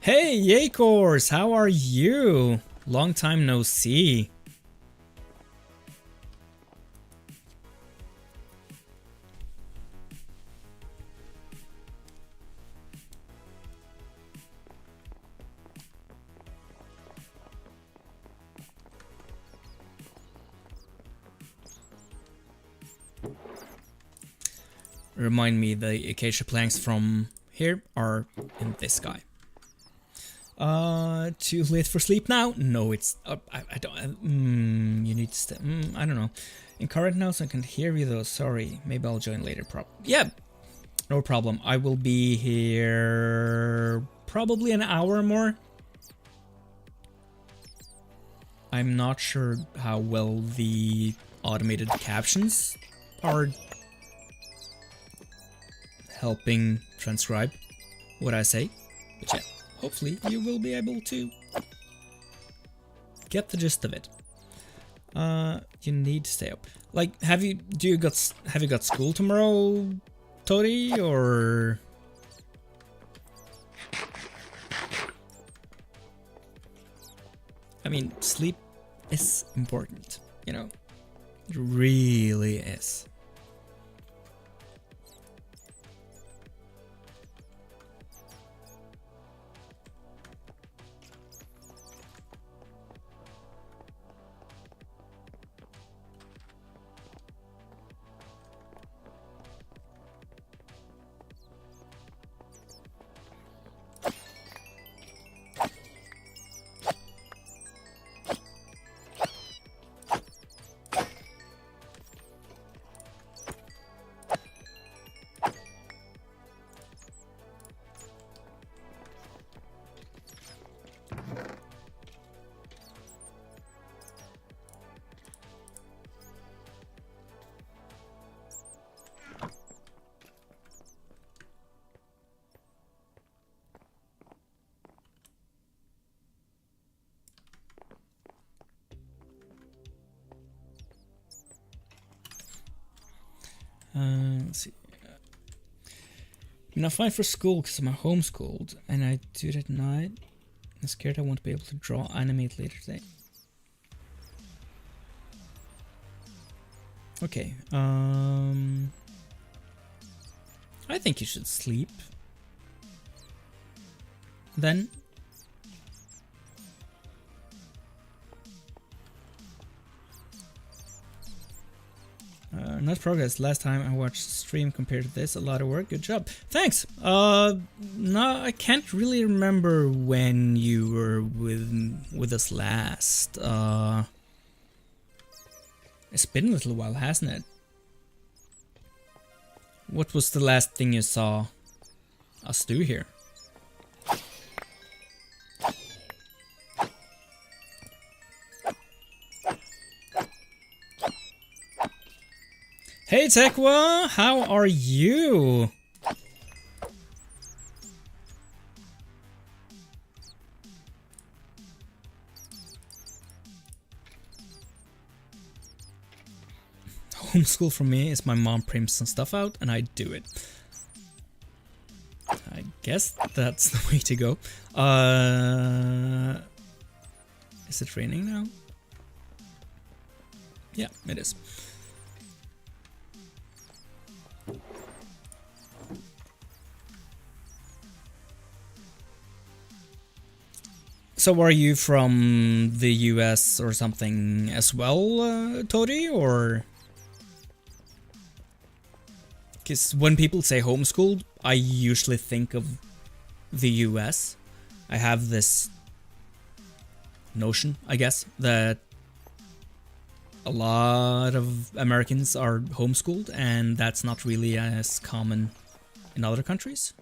Hey, Yakors, how are you? Long time no see. Remind me, the acacia planks from here are in this guy. Too late for sleep now? No, it's... I don't... you need to stay... I don't know. In current now, so I can hear you though. Sorry. Maybe I'll join later. Yeah, no problem. I will be here... probably an hour more. I'm not sure how well the automated captions are helping transcribe what I say. But yeah, hopefully you will be able to get the gist of it. You need to stay up. Like, have you got school tomorrow, Tody, or? I mean, sleep is important, you know. It really is. Let's see. I'm not fine for school because I'm homeschooled and I do it at night. I'm scared I won't be able to draw animate later today. Okay, I think you should sleep. Then. Nice progress. Last time I watched stream compared to this, a lot of work. Good job. Thanks. No, I can't really remember when you were with us last. It's been a little while, hasn't it? What was the last thing you saw us do here? Hey Tekwa, how are you? homeschool for me is my mom prints some stuff out and I do it. I guess that's the way to go. Is it raining now? Yeah, it is. So are you from the US or something as well, Tori, or? Because when people say homeschooled, I usually think of the US. I have this notion, I guess, that a lot of Americans are homeschooled, and that's not really as common in other countries.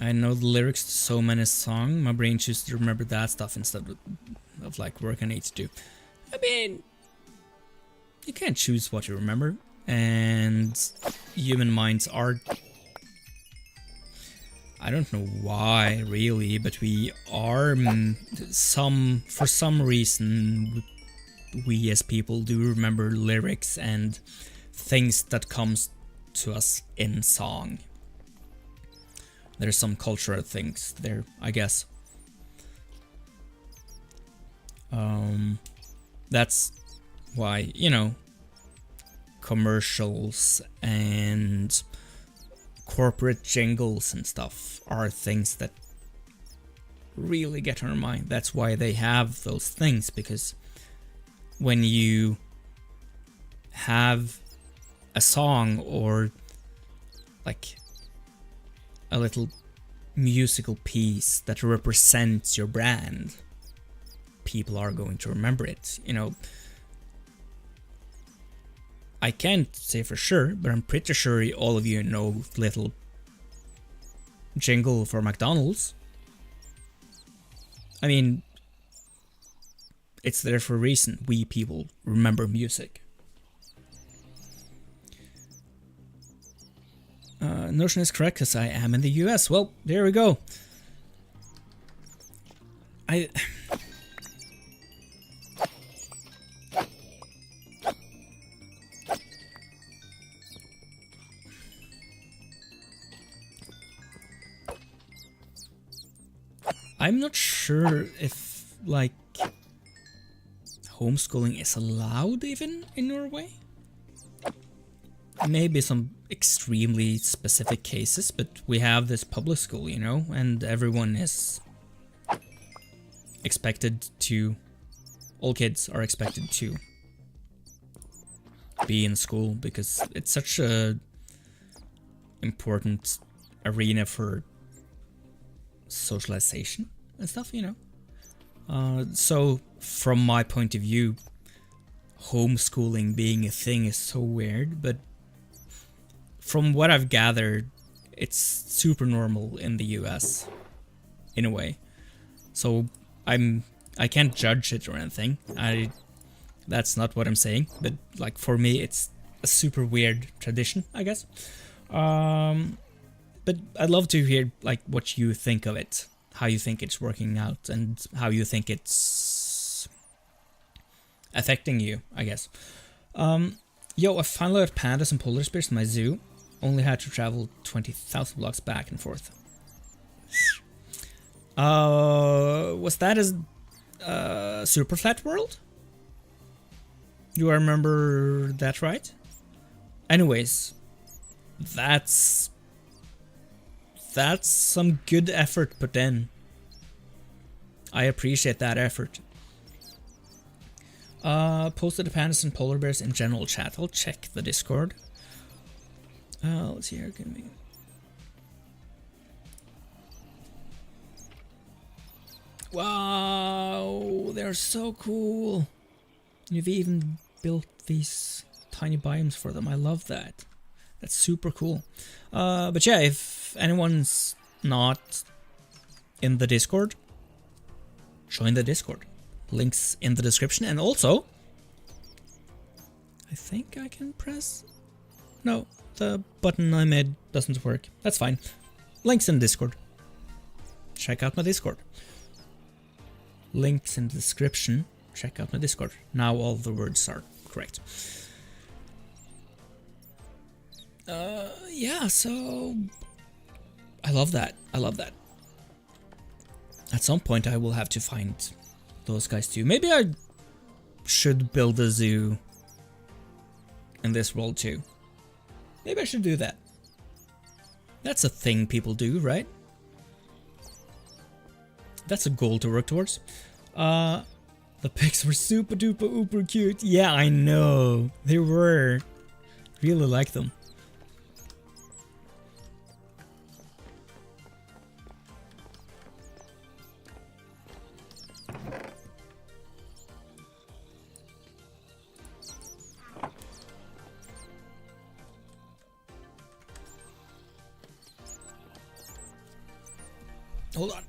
I know the lyrics to so many songs, my brain chooses to remember that stuff instead of like work I need to do. I mean, you can't choose what you remember, and human minds are, I don't know why really, but we are for some reason we as people do remember lyrics and things that comes to us in song. There's some cultural things there, I guess. That's why, you know, commercials and corporate jingles and stuff are things that really get on our mind. That's why they have those things, because when you have a song or like a little musical piece that represents your brand, people are going to remember it. You know, I can't say for sure, but I'm pretty sure all of you know little jingle for McDonald's. I mean, it's there for a reason. We people remember music. Notion is correct because I am in the US. Well, there we go. I'm not sure if, like, homeschooling is allowed even in Norway. Maybe some extremely specific cases, but we have this public school, you know, and everyone is expected to, all kids are expected to be in school because it's such a important arena for socialization and stuff, you know. So from my point of view, homeschooling being a thing is so weird, but from what I've gathered, it's super normal in the US, in a way. So I can't judge it or anything. That's not what I'm saying. But like for me, it's a super weird tradition, I guess. But I'd love to hear like what you think of it, how you think it's working out, and how you think it's affecting you, I guess. Yo, I finally got pandas and polar bears in my zoo. Only had to travel 20,000 blocks back and forth. Was that a super flat world? Do I remember that right? Anyways, that's some good effort put in. I appreciate that effort. Posted the pandas and polar bears in general chat. I'll check the Discord. Let's see here. Can we... Wow, they're so cool. You've even built these tiny biomes for them. I love that. That's super cool. But yeah, if anyone's not in the Discord, join the Discord. Links in the description. And also, I think I can press... No, the button I made doesn't work. That's fine. Links in Discord. Check out my Discord. Links in the description. Check out my Discord. Now all the words are correct. Yeah, so I love that. I love that. At some point I will have to find those guys too. Maybe I should build a zoo in this world too. Maybe I should do that. That's a thing people do, right? That's a goal to work towards. The pigs were super duper uber cute. Yeah, I know. They were. Really like them. Hold on.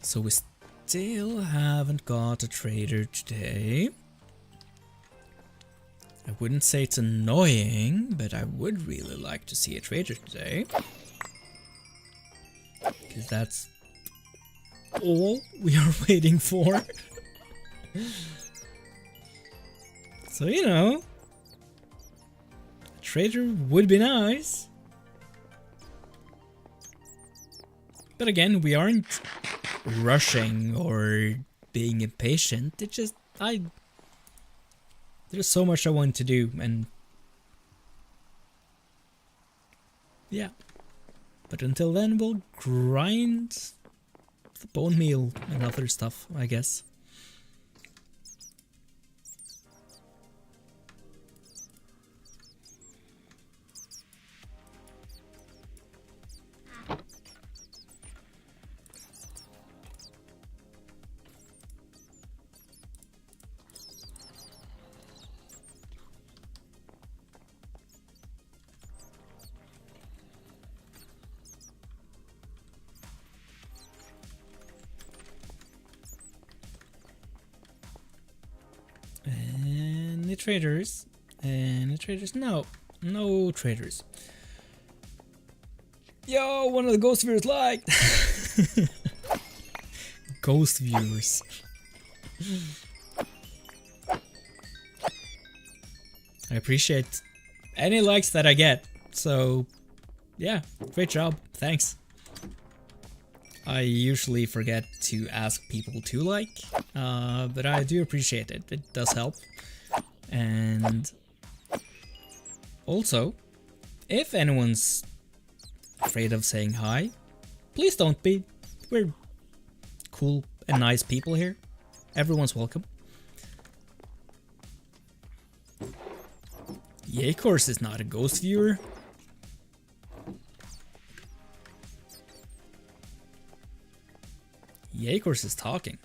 So we still haven't got a trader today. I wouldn't say it's annoying, but I would really like to see a trader today. Because that's all we are waiting for. So, you know, a trader would be nice. But again, we aren't rushing or being impatient. It's just, there's so much I want to do, and yeah. But until then, we'll grind the bone meal and other stuff, I guess. Any traders? Any traders? No. No traders. Yo, one of the ghost viewers liked! Ghost viewers. I appreciate any likes that I get. So, yeah, great job. Thanks. I usually forget to ask people to like, but I do appreciate it. It does help. And also, if anyone's afraid of saying hi, please don't be. We're cool and nice people here. Everyone's welcome. Yay, course is not a ghost viewer. Yay, course is talking.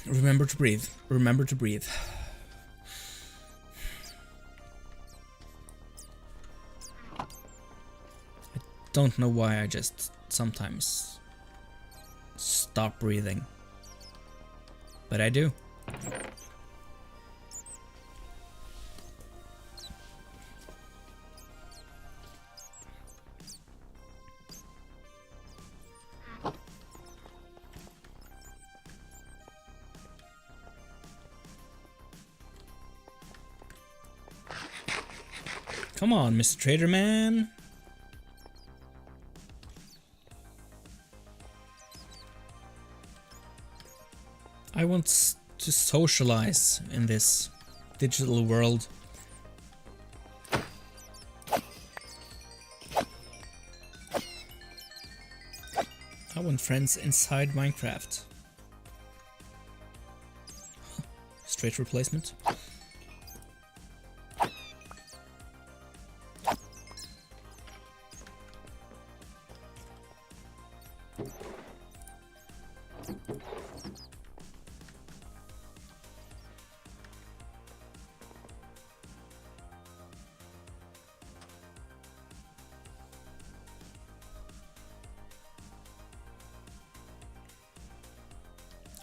Remember to breathe. Remember to breathe. I don't know why I just sometimes stop breathing. But I do. Come on, Mr. Trader Man. I want to socialize in this digital world. I want friends inside Minecraft. Straight replacement.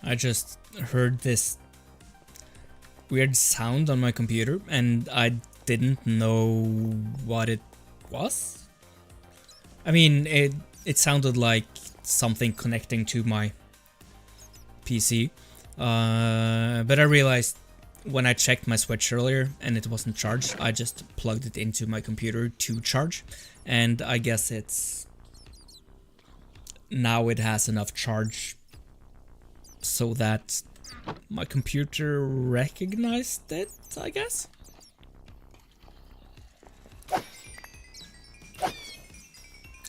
I just heard this weird sound on my computer and I didn't know what it was. I mean, it sounded like something connecting to my PC, but I realized when I checked my Switch earlier and it wasn't charged, I just plugged it into my computer to charge, and I guess it's now it has enough charge so that my computer recognized it, I guess.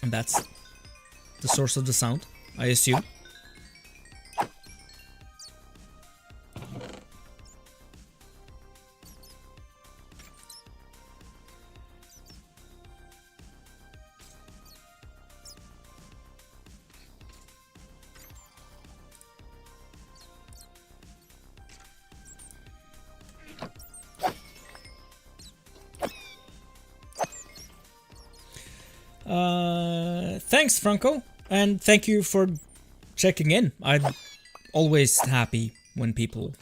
And that's the source of the sound, I assume. Thanks, Franco, and thank you for checking in. I'm always happy when people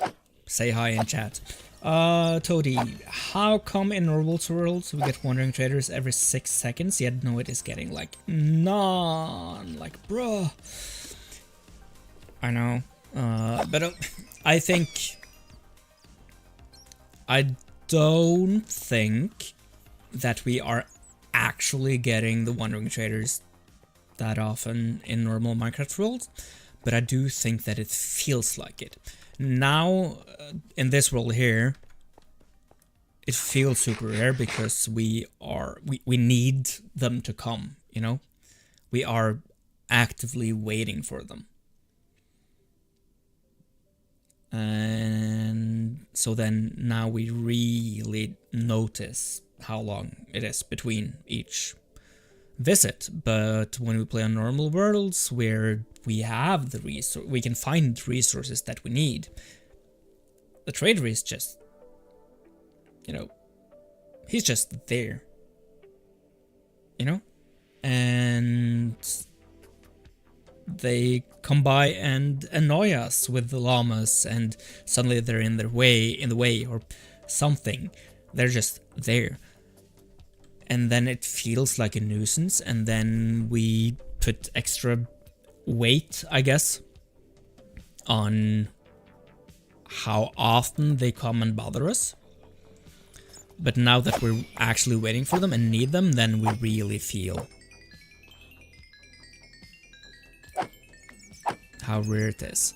say hi in chat. Toady, how come in normal worlds we get wandering traders every 6 seconds, yet dnoate is getting like none? Like, bruh. I know, but I don't think that we are actually getting the wandering traders that often in normal Minecraft worlds, but I do think that it feels like it. Now, in this world here, it feels super rare because we need them to come, you know? We are actively waiting for them. And so then now we really notice how long it is between each visit, but when we play on normal worlds where we have the resource, we can find resources that we need. The trader is just, you know, he's just there, you know, and they come by and annoy us with the llamas, and suddenly they're in the way or something. They're just there. And then it feels like a nuisance, and then we put extra weight, I guess, on how often they come and bother us. But now that we're actually waiting for them and need them, then we really feel how rare it is.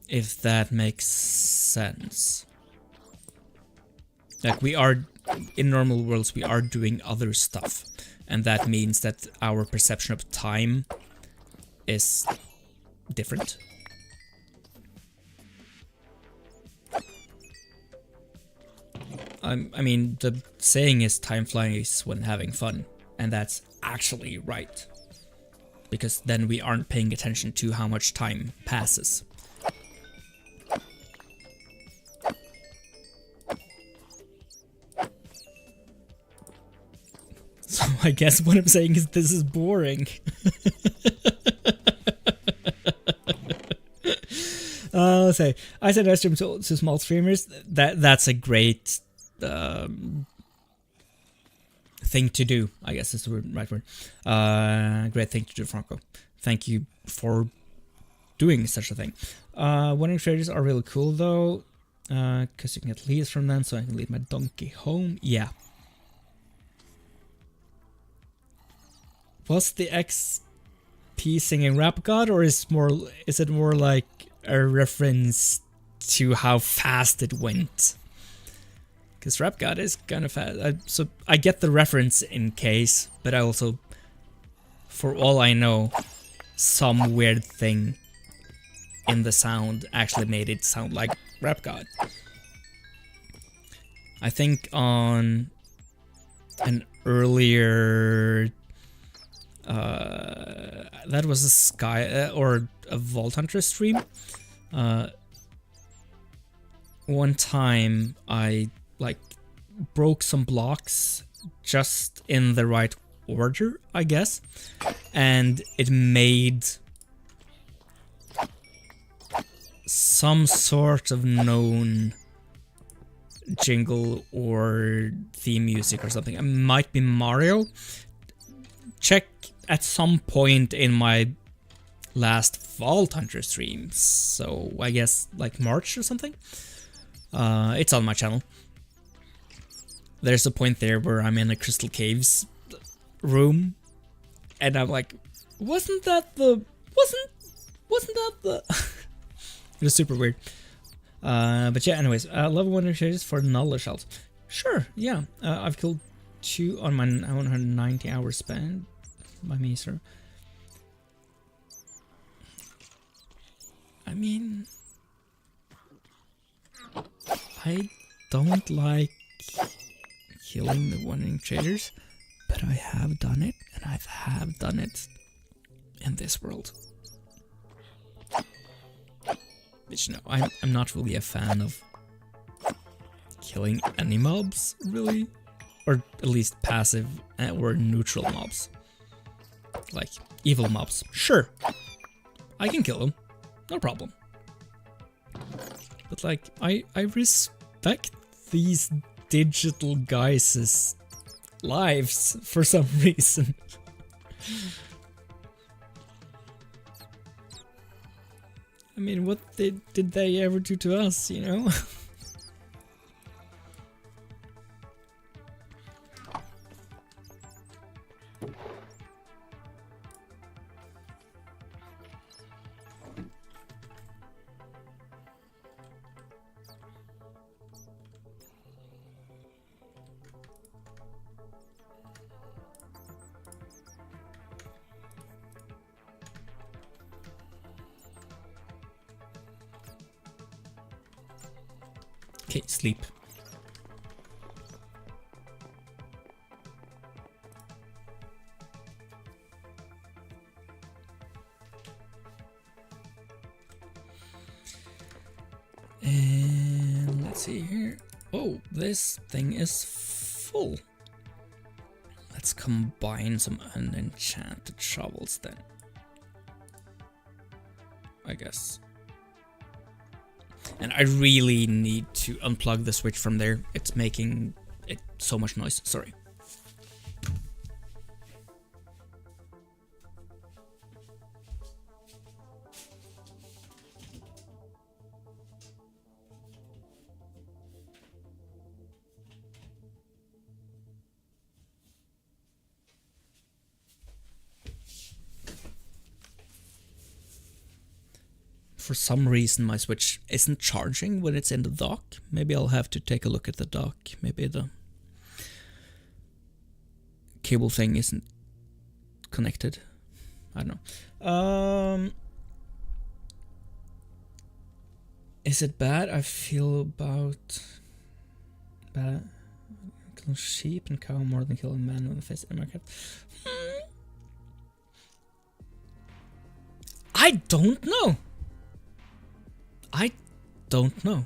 If that makes sense. Like, we are, in normal worlds, we are doing other stuff. And that means that our perception of time is different. I mean, the saying is time flies when having fun. And that's actually right. Because then we aren't paying attention to how much time passes. So I guess what I'm saying is this is boring. Let's say I said I stream to small streamers. That's a great thing to do. I guess is the right word. Great thing to do, Franco. Thank you for doing such a thing. Winning traders are really cool though, because you can get leads from them, so I can lead my donkey home. Yeah. Was the XP singing Rap God, or is it more like a reference to how fast it went? Because Rap God is kind of fast. So I get the reference in case, but I also, for all I know, some weird thing in the sound actually made it sound like Rap God. I think on an earlier that was a Sky or a Vault Hunter stream. One time I like broke some blocks just in the right order, I guess, and it made some sort of known jingle or theme music or something. It might be Mario. Check at some point in my last Vault Hunter streams, so I guess like March or something. It's on my channel. There's a point there where I'm in a Crystal Caves room, and I'm like, wasn't that the it was super weird. But yeah, anyways, level 1 changes for Nuller shells. Sure, yeah. I've killed 2 on my 190 hour span by me, sir. I mean, I don't like killing the one-ring traders, but I have done it, and I have done it in this world. Which, no, I'm not really a fan of killing any mobs, really. Or at least passive or neutral mobs. Like, evil mobs. Sure, I can kill them. No problem. But like, I respect these digital guys' lives for some reason. I mean, what did they ever do to us, you know? Okay, sleep. And let's see here. Oh, this thing is full. Let's combine some unenchanted shovels then, I guess. And I really need to unplug the switch from there. It's making it so much noise. Sorry. For some reason my Switch isn't charging when it's in the dock. Maybe I'll have to take a look at the dock. Maybe the cable thing isn't connected. I don't know. Is it bad? I feel about bad killing sheep and cow more than killing man in the face in Minecraft. I don't know. I don't know.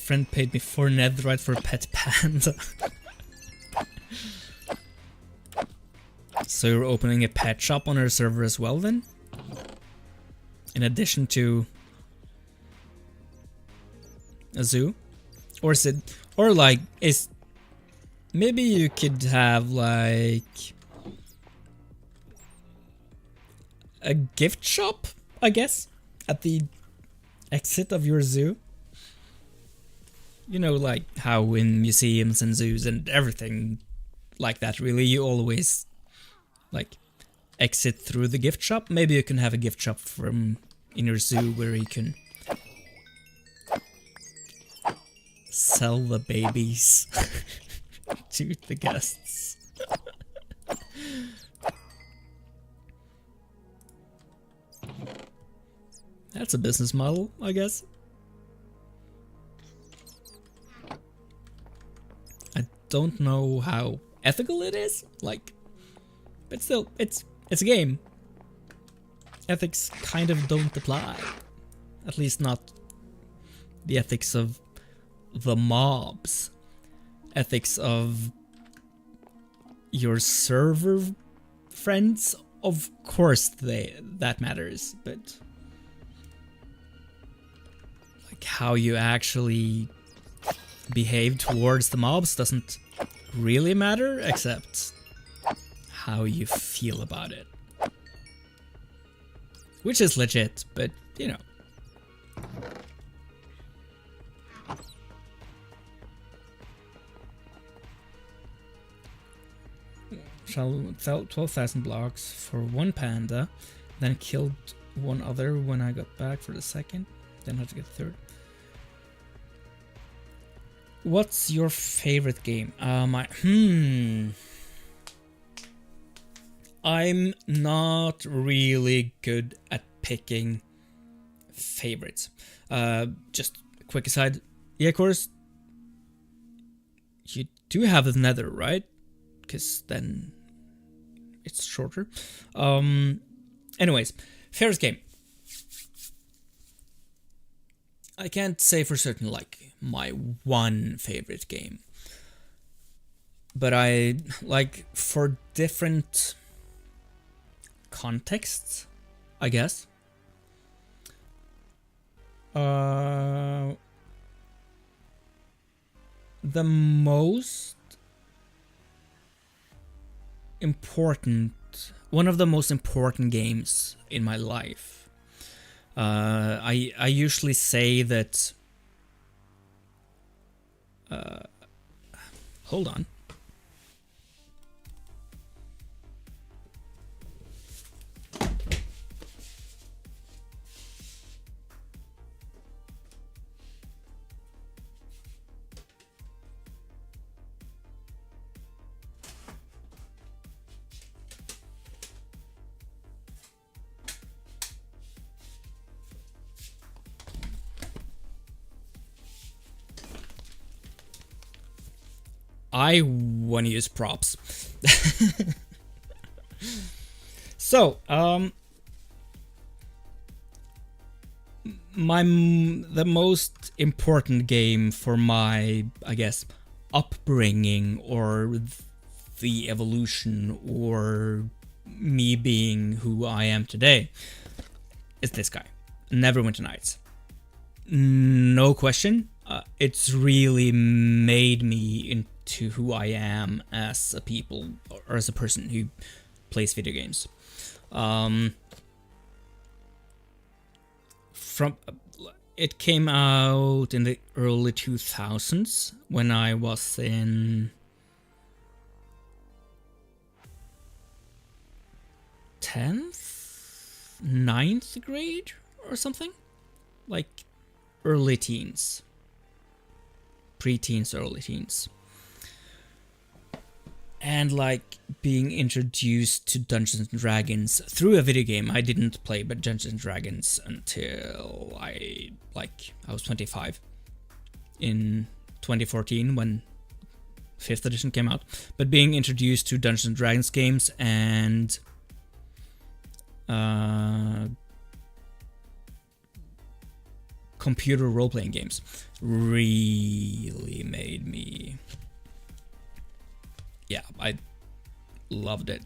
friend paid me 4 netherite for a pet panda. So you're opening a pet shop on our server as well then? In addition to a zoo? Or is it, or like, is, maybe you could have like a gift shop, I guess, at the exit of your zoo. You know, like how in museums and zoos and everything like that, really, you always like exit through the gift shop. Maybe you can have a gift shop from in your zoo where you can sell the babies to the guests. That's a business model, I guess. I don't know how ethical it is, like, but still, it's a game. Ethics kind of don't apply. At least not the ethics of the mobs. Ethics of your server friends, of course that matters, but like how you actually behave towards the mobs doesn't really matter, except how you feel about it. Which is legit, but you know. Shall 12,000 blocks for one panda, then killed one other when I got back for the second, then had to get third. What's your favorite game? I'm not really good at picking favorites. Just a quick aside. Yeah, of course, you do have the nether, right? Because then it's shorter. Anyways, favorite game. I can't say for certain, like, my one favorite game. But I, like, for different contexts, I guess. The most important, one of the most important games in my life. I usually say that. Hold on. I want to use props. So, the most important game for my, I guess, upbringing or the evolution or me being who I am today is this guy, Neverwinter Nights. No question. It's really made me into who I am as a people or as a person who plays video games. It came out in the early 2000s when I was in 10th, 9th grade or something, like early teens, pre-teens, early teens. And like being introduced to Dungeons and Dragons through a video game. I didn't play but Dungeons and Dragons until I was 25 in 2014 when 5th edition came out. But being introduced to Dungeons and Dragons games and computer role-playing games really made me... Yeah, I loved it.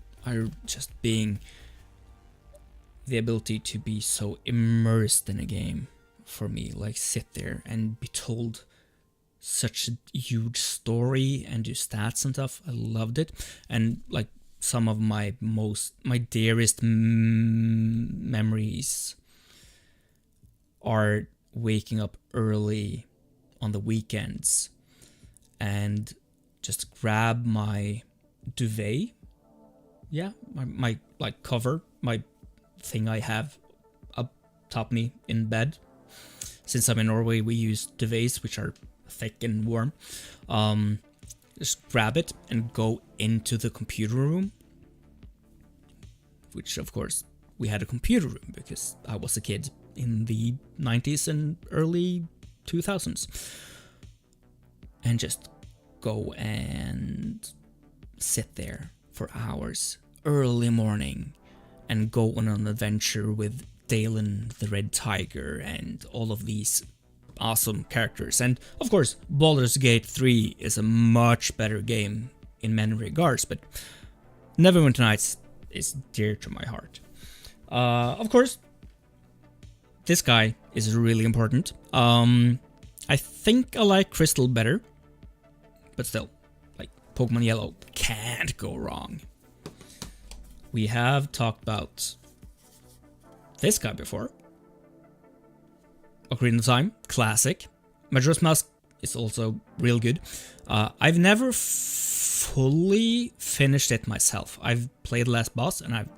Just being... the ability to be so immersed in a game for me, like sit there and be told such a huge story and do stats and stuff. I loved it. And like some of my dearest memories are waking up early on the weekends and just grab my duvet. Yeah, my like cover, my thing I have up top me in bed. Since I'm in Norway, we use duvets, which are thick and warm. Just grab it and go into the computer room, which of course we had a computer room because I was a kid in the 90s and early 2000s, and just go and sit there for hours early morning and go on an adventure with Dalen the Red Tiger and all of these awesome characters. And of course, Baldur's Gate 3 is a much better game in many regards, but Neverwinter Nights is dear to my heart. Of course, this guy is really important. I think I like Crystal better, but still, like Pokemon Yellow can't go wrong. We have talked about this guy before. Ocarina of Time, classic. Majora's Mask is also real good. I've never fully finished it myself. I've played the last boss and I've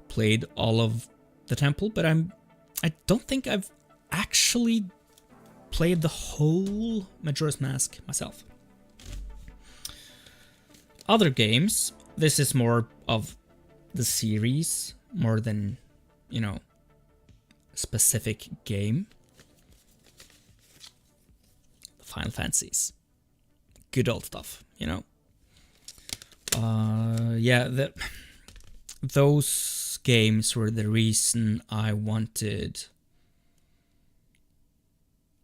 played all of the temple, but I don't think I've actually played the whole Majora's Mask myself. Other games, this is more of the series more than, you know, specific game. Final Fantasies, good old stuff, you know. Yeah, those games were the reason I wanted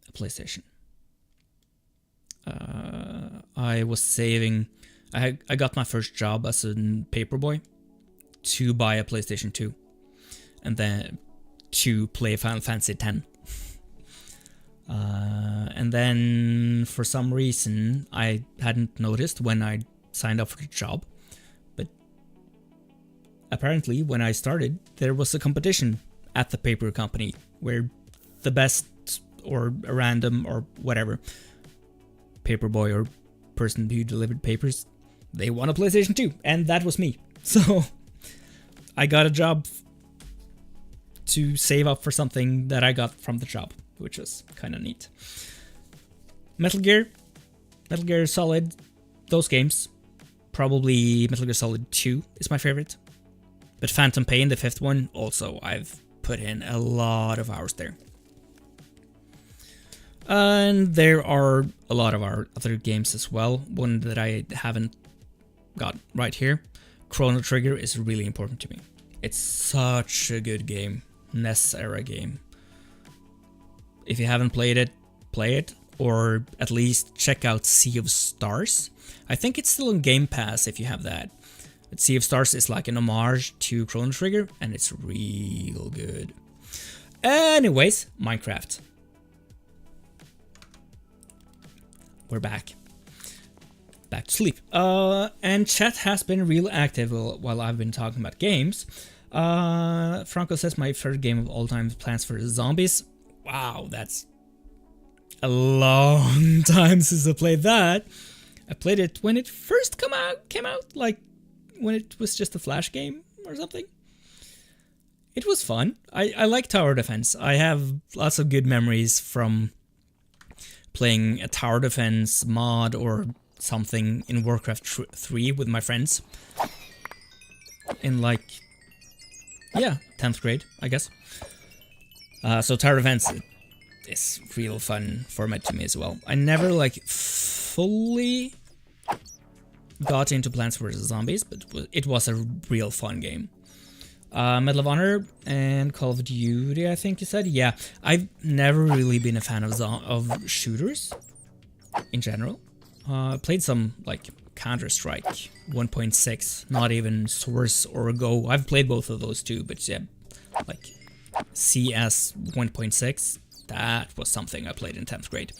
a PlayStation. I was saving. I got my first job as a paperboy to buy a PlayStation 2 and then to play Final Fantasy X. And then for some reason I hadn't noticed when I signed up for the job, but apparently when I started there was a competition at the paper company where the best or a random or whatever paperboy or person who delivered papers, they won a PlayStation 2, and that was me. So I got a job to save up for something that I got from the job, which was kind of neat. Metal Gear Solid, those games. Probably Metal Gear Solid 2 is my favorite. But Phantom Pain, the fifth one, also I've put in a lot of hours there. And there are a lot of our other games as well. One that I haven't got right here, Chrono Trigger, is really important to me. It's such a good game. NES era game. If you haven't played it, play it, or at least check out Sea of Stars. I think it's still on Game Pass if you have that. But Sea of Stars is like an homage to Chrono Trigger, and it's real good. Anyways, Minecraft. We're back. Back to sleep. And chat has been real active while I've been talking about games. Franco says my favorite game of all time is Plants vs. Zombies. Wow, that's a long time since I played that. I played it when it first came out, like when it was just a Flash game or something. It was fun. I like tower defense. I have lots of good memories from playing a tower defense mod or something in Warcraft 3 with my friends. In like, yeah, 10th grade, I guess. So tower defense is real fun format to me as well. I never like fully got into Plants vs. Zombies, but it was a real fun game. Medal of Honor and Call of Duty, I think you said. Yeah, I've never really been a fan of shooters in general. Played some like Counter-Strike 1.6, not even Source or Go. I've played both of those too, but yeah, like CS 1.6, that was something I played in 10th grade.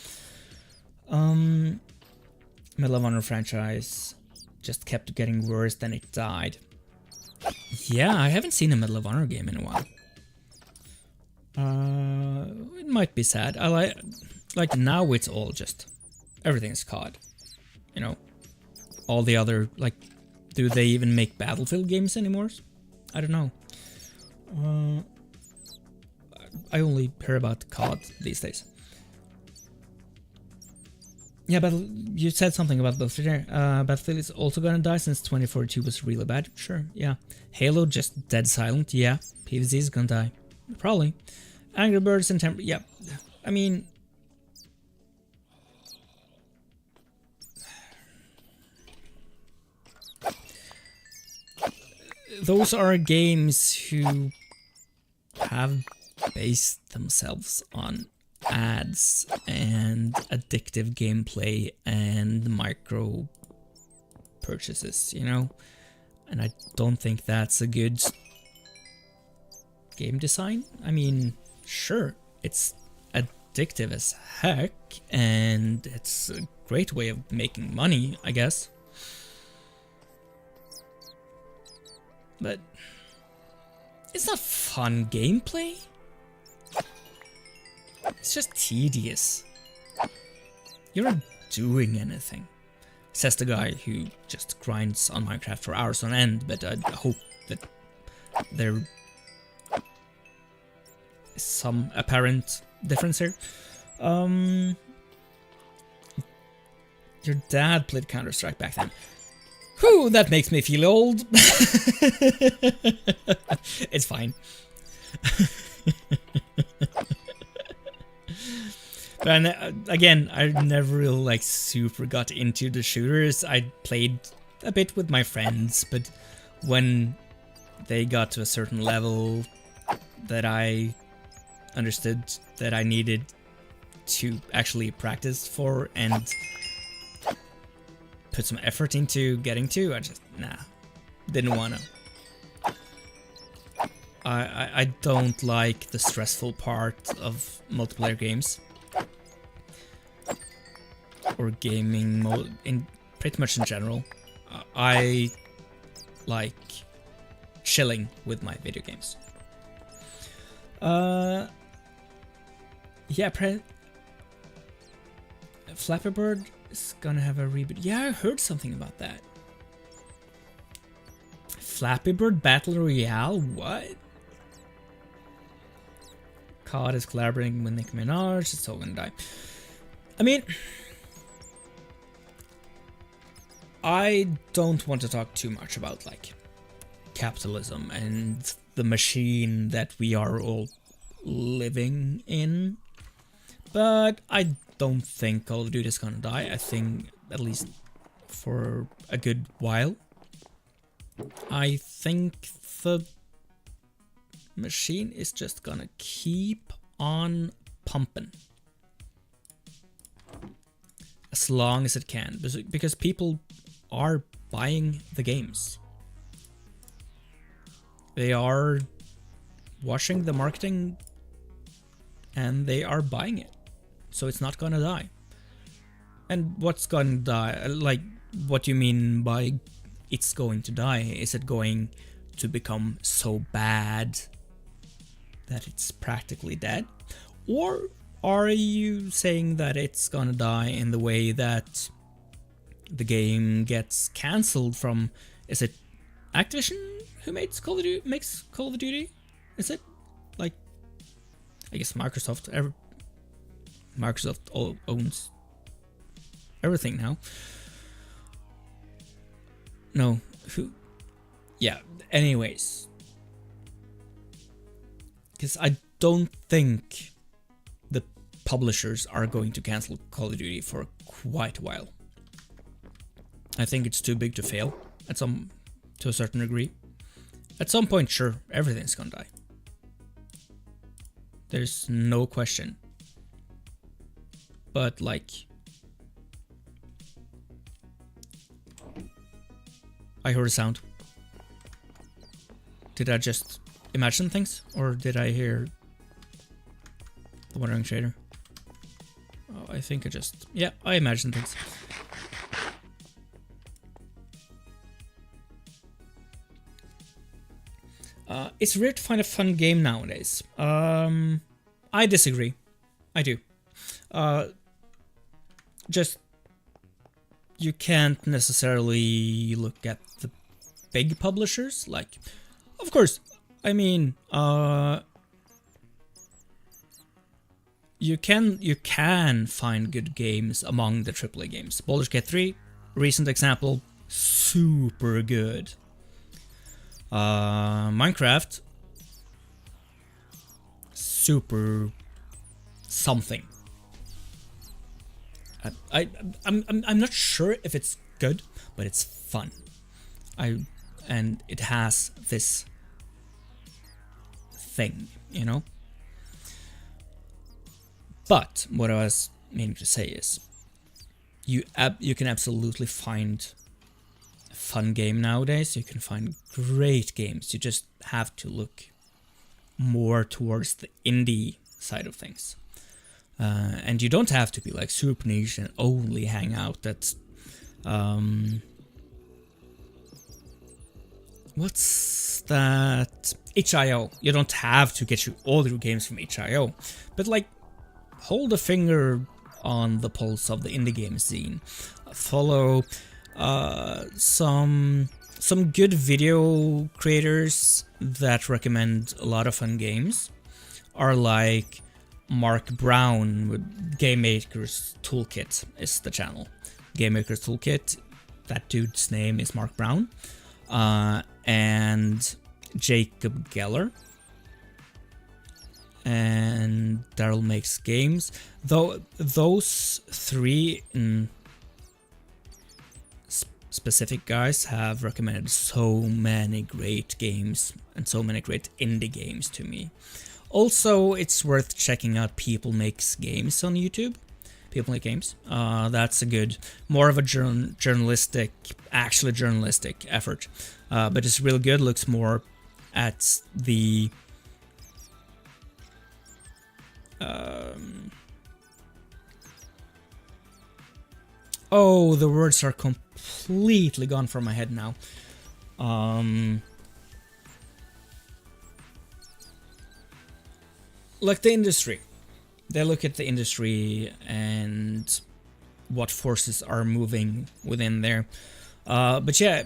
Medal of Honor franchise just kept getting worse, then it died. Yeah, I haven't seen a Medal of Honor game in a while. It might be sad. I like now it's all just everything's COD. You know, all the other like, do they even make Battlefield games anymore? I don't know. I only hear about COD these days. Yeah, but you said something about Battlefield there. Battlefield is also gonna die since 2042 was really bad. Sure, yeah. Halo just dead silent. Yeah. PvZ is gonna die. Probably. Angry Birds and Temper. Yeah. I mean, those are games who have based themselves on ads and addictive gameplay and micro purchases, you know? And I don't think that's a good game design. I mean, sure, it's addictive as heck and it's a great way of making money, I guess. But it's not fun gameplay. It's just tedious. You're not doing anything. Says the guy who just grinds on Minecraft for hours on end, but I hope that there is some apparent difference here. Your dad played Counter-Strike back then. Whew, that makes me feel old. It's fine. But again, I never really like super got into the shooters. I played a bit with my friends, but when they got to a certain level that I understood that I needed to actually practice for and put some effort into getting to, I just, didn't wanna. I don't like the stressful part of multiplayer games. Or gaming mode, in pretty much in general. I like chilling with my video games. Yeah, Flappy Bird is gonna have a reboot. Yeah, I heard something about that. Flappy Bird Battle Royale? What? COD is collaborating with Nicki Minaj. It's all gonna die. I mean, I don't want to talk too much about like capitalism and the machine that we are all living in, but I don't think Call of Duty is gonna die. I think at least for a good while. I think the machine is just gonna keep on pumping as long as it can, because people are buying the games. They are watching the marketing and they are buying it. So it's not gonna die. And what's gonna die? Like, what do you mean by it's going to die? Is it going to become so bad that it's practically dead? Or are you saying that it's gonna die in the way that the game gets cancelled from, is it Activision who makes Call of Duty? Is it? Like, I guess Microsoft owns everything now. No, who? Yeah, anyways. Because I don't think the publishers are going to cancel Call of Duty for quite a while. I think it's too big to fail to a certain degree. At some point, sure, everything's gonna die. There's no question. But like, I heard a sound. Did I just imagine things? Or did I hear the Wandering Trader? Oh, I think yeah, I imagined things. It's rare to find a fun game nowadays. I disagree. I do. Just, you can't necessarily look at the big publishers. Like, of course, I mean, you can find good games among the AAA games. Baldur's Gate 3, recent example, super good. Minecraft, super something. I'm not sure if it's good, but it's fun. And it has this thing, you know. But what I was meaning to say is, you can absolutely find a fun game nowadays. You can find great games. You just have to look more towards the indie side of things. And you don't have to be like super niche and only hang out at what's that? itch.io. You don't have to get all your games from itch.io, but like, hold a finger on the pulse of the indie game scene. Follow some good video creators that recommend a lot of fun games. Are like Mark Brown with Game Maker's Toolkit is the channel. Game Maker's Toolkit, that dude's name is Mark Brown. And Jacob Geller. And Daryl Makes Games. Though those three specific guys have recommended so many great games and so many great indie games to me. Also, it's worth checking out People Makes Games on YouTube. People Make Games. That's a good, more of a journalistic effort. But it's really good. Looks more at the oh, the words are completely gone from my head now. Like the industry. They look at the industry and what forces are moving within there. But yeah,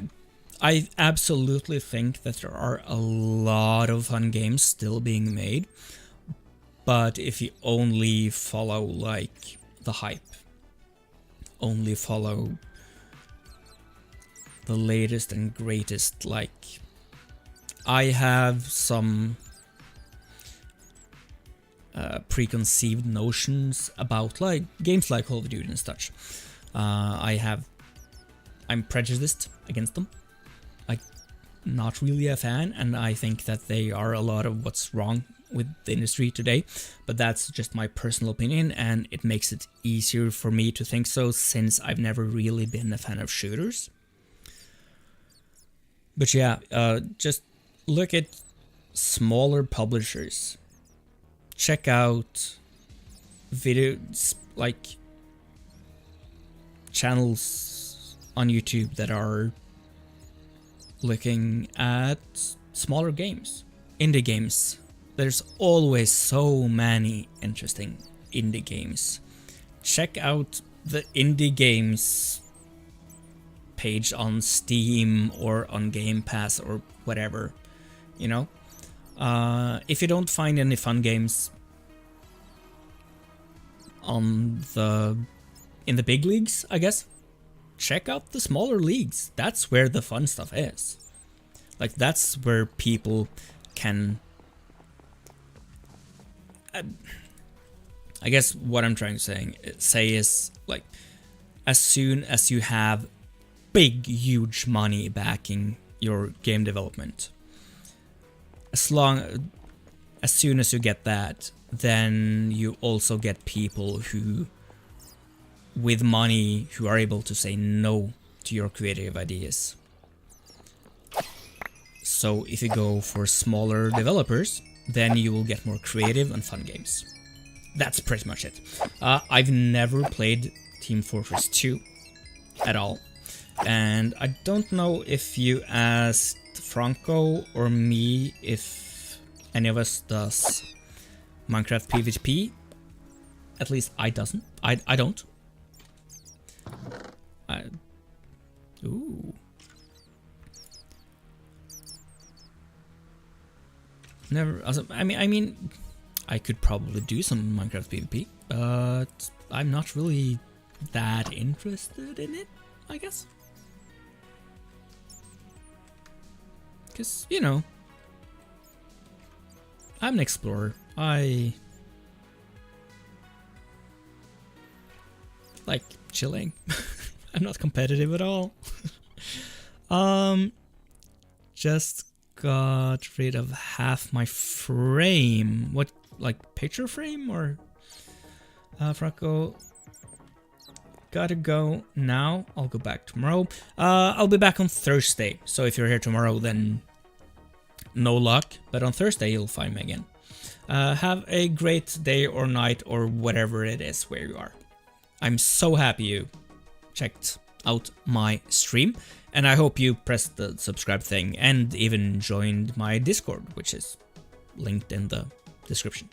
I absolutely think that there are a lot of fun games still being made. But if you only follow like the hype, only follow the latest and greatest, like I have some preconceived notions about like games like Call of Duty and such. I'm prejudiced against them. I'm not really a fan, and I think that they are a lot of what's wrong with the industry today, but that's just my personal opinion, and it makes it easier for me to think so since I've never really been a fan of shooters. But yeah, just look at smaller publishers. Check out videos, like channels on YouTube that are looking at smaller games, indie games. There's always so many interesting indie games. Check out the indie games page on Steam or on Game Pass or whatever, you know? If you don't find any fun games in the big leagues, I guess, check out the smaller leagues. That's where the fun stuff is. Like, that's where people can... I guess what I'm trying to say is, like, as soon as you have big, huge money backing your game development, as soon as you get that, then you also get people who, with money, who are able to say no to your creative ideas. So if you go for smaller developers, then you will get more creative and fun games. That's pretty much it. I've never played Team Fortress 2 at all, and I don't know if you asked Franco or me if any of us does Minecraft PvP. At least I don't. Ooh. Never. I mean, I could probably do some Minecraft PvP, but I'm not really that interested in it, I guess. Because, you know, I'm an explorer. I like chilling. I'm not competitive at all. Just got rid of half my frame. What, like picture frame or? Franco, gotta go now. I'll go back tomorrow. I'll be back on Thursday. So if you're here tomorrow, then no luck. But on Thursday, you'll find me again. Have a great day or night or whatever it is where you are. I'm so happy you checked out my stream, and I hope you pressed the subscribe thing and even joined my Discord, which is linked in the description.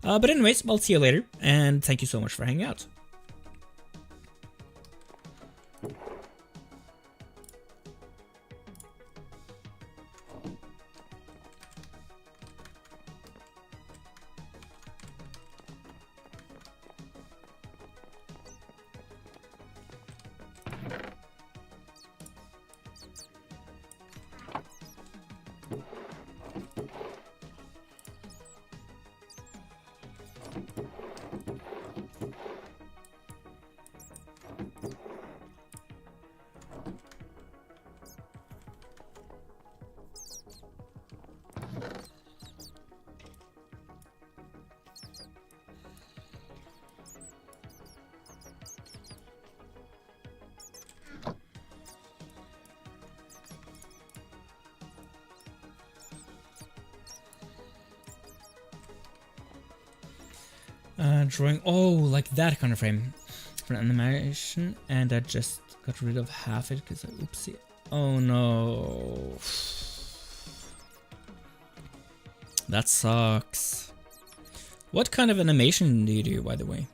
But anyways, I'll see you later, and thank you so much for hanging out. Drawing, oh, like that kind of frame for an animation, and I just got rid of half it because I, oopsie. Oh no. That sucks. What kind of animation do you do, by the way?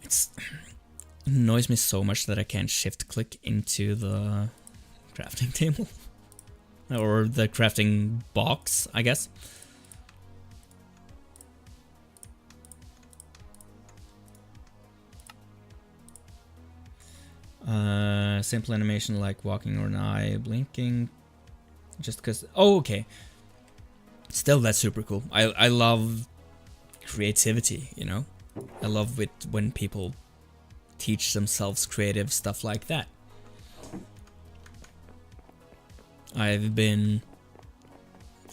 It annoys me so much that I can't shift click into the crafting table. Or the crafting box, I guess. Simple animation like walking or an eye blinking. Just because... Oh, okay. Still, that's super cool. I love creativity, you know? I love it when people teach themselves creative stuff like that. I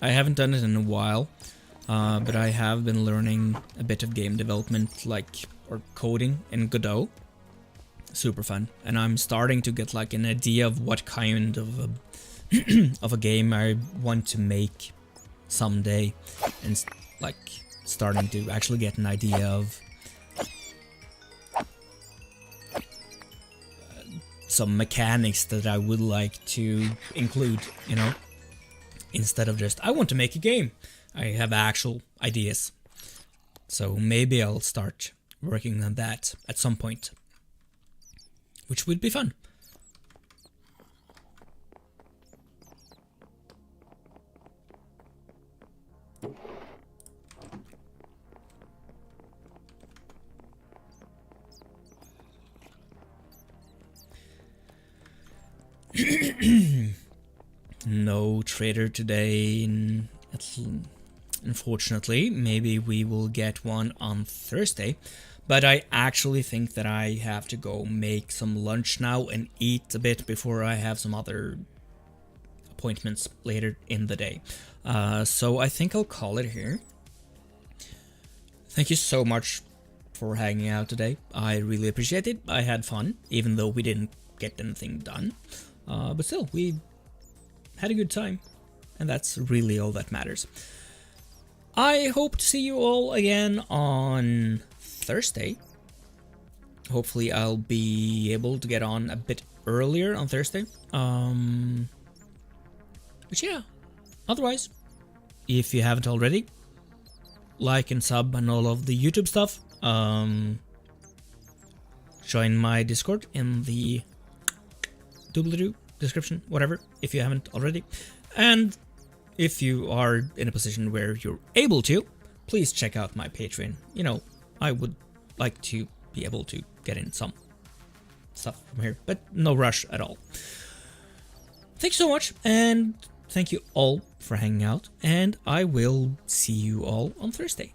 haven't done it in a while, but I have been learning a bit of game development, or coding in Godot. Super fun, and I'm starting to get like an idea of what kind of a game I want to make someday, and like starting to actually get an idea of some mechanics that I would like to include, you know. instead of just, I want to make a game. I have actual ideas. So maybe I'll start working on that at some point, which would be fun. No trader today, unfortunately. Maybe we will get one on Thursday, but I actually think that I have to go make some lunch now and eat a bit before I have some other appointments later in the day. So I think I'll call it here. Thank you so much for hanging out today. I really appreciate it. I had fun, even though we didn't get anything done. But still, we had a good time, and that's really all that matters. I hope to see you all again on Thursday. Hopefully I'll be able to get on a bit earlier on Thursday. But yeah, otherwise, if you haven't already, like and sub and all of the YouTube stuff. Join my Discord in the doobly-doo description, whatever, if you haven't already. And if you are in a position where you're able to, please check out my Patreon. You know, I would like to be able to get in some stuff from here, but no rush at all. Thanks so much, and thank you all for hanging out, and I will see you all on Thursday.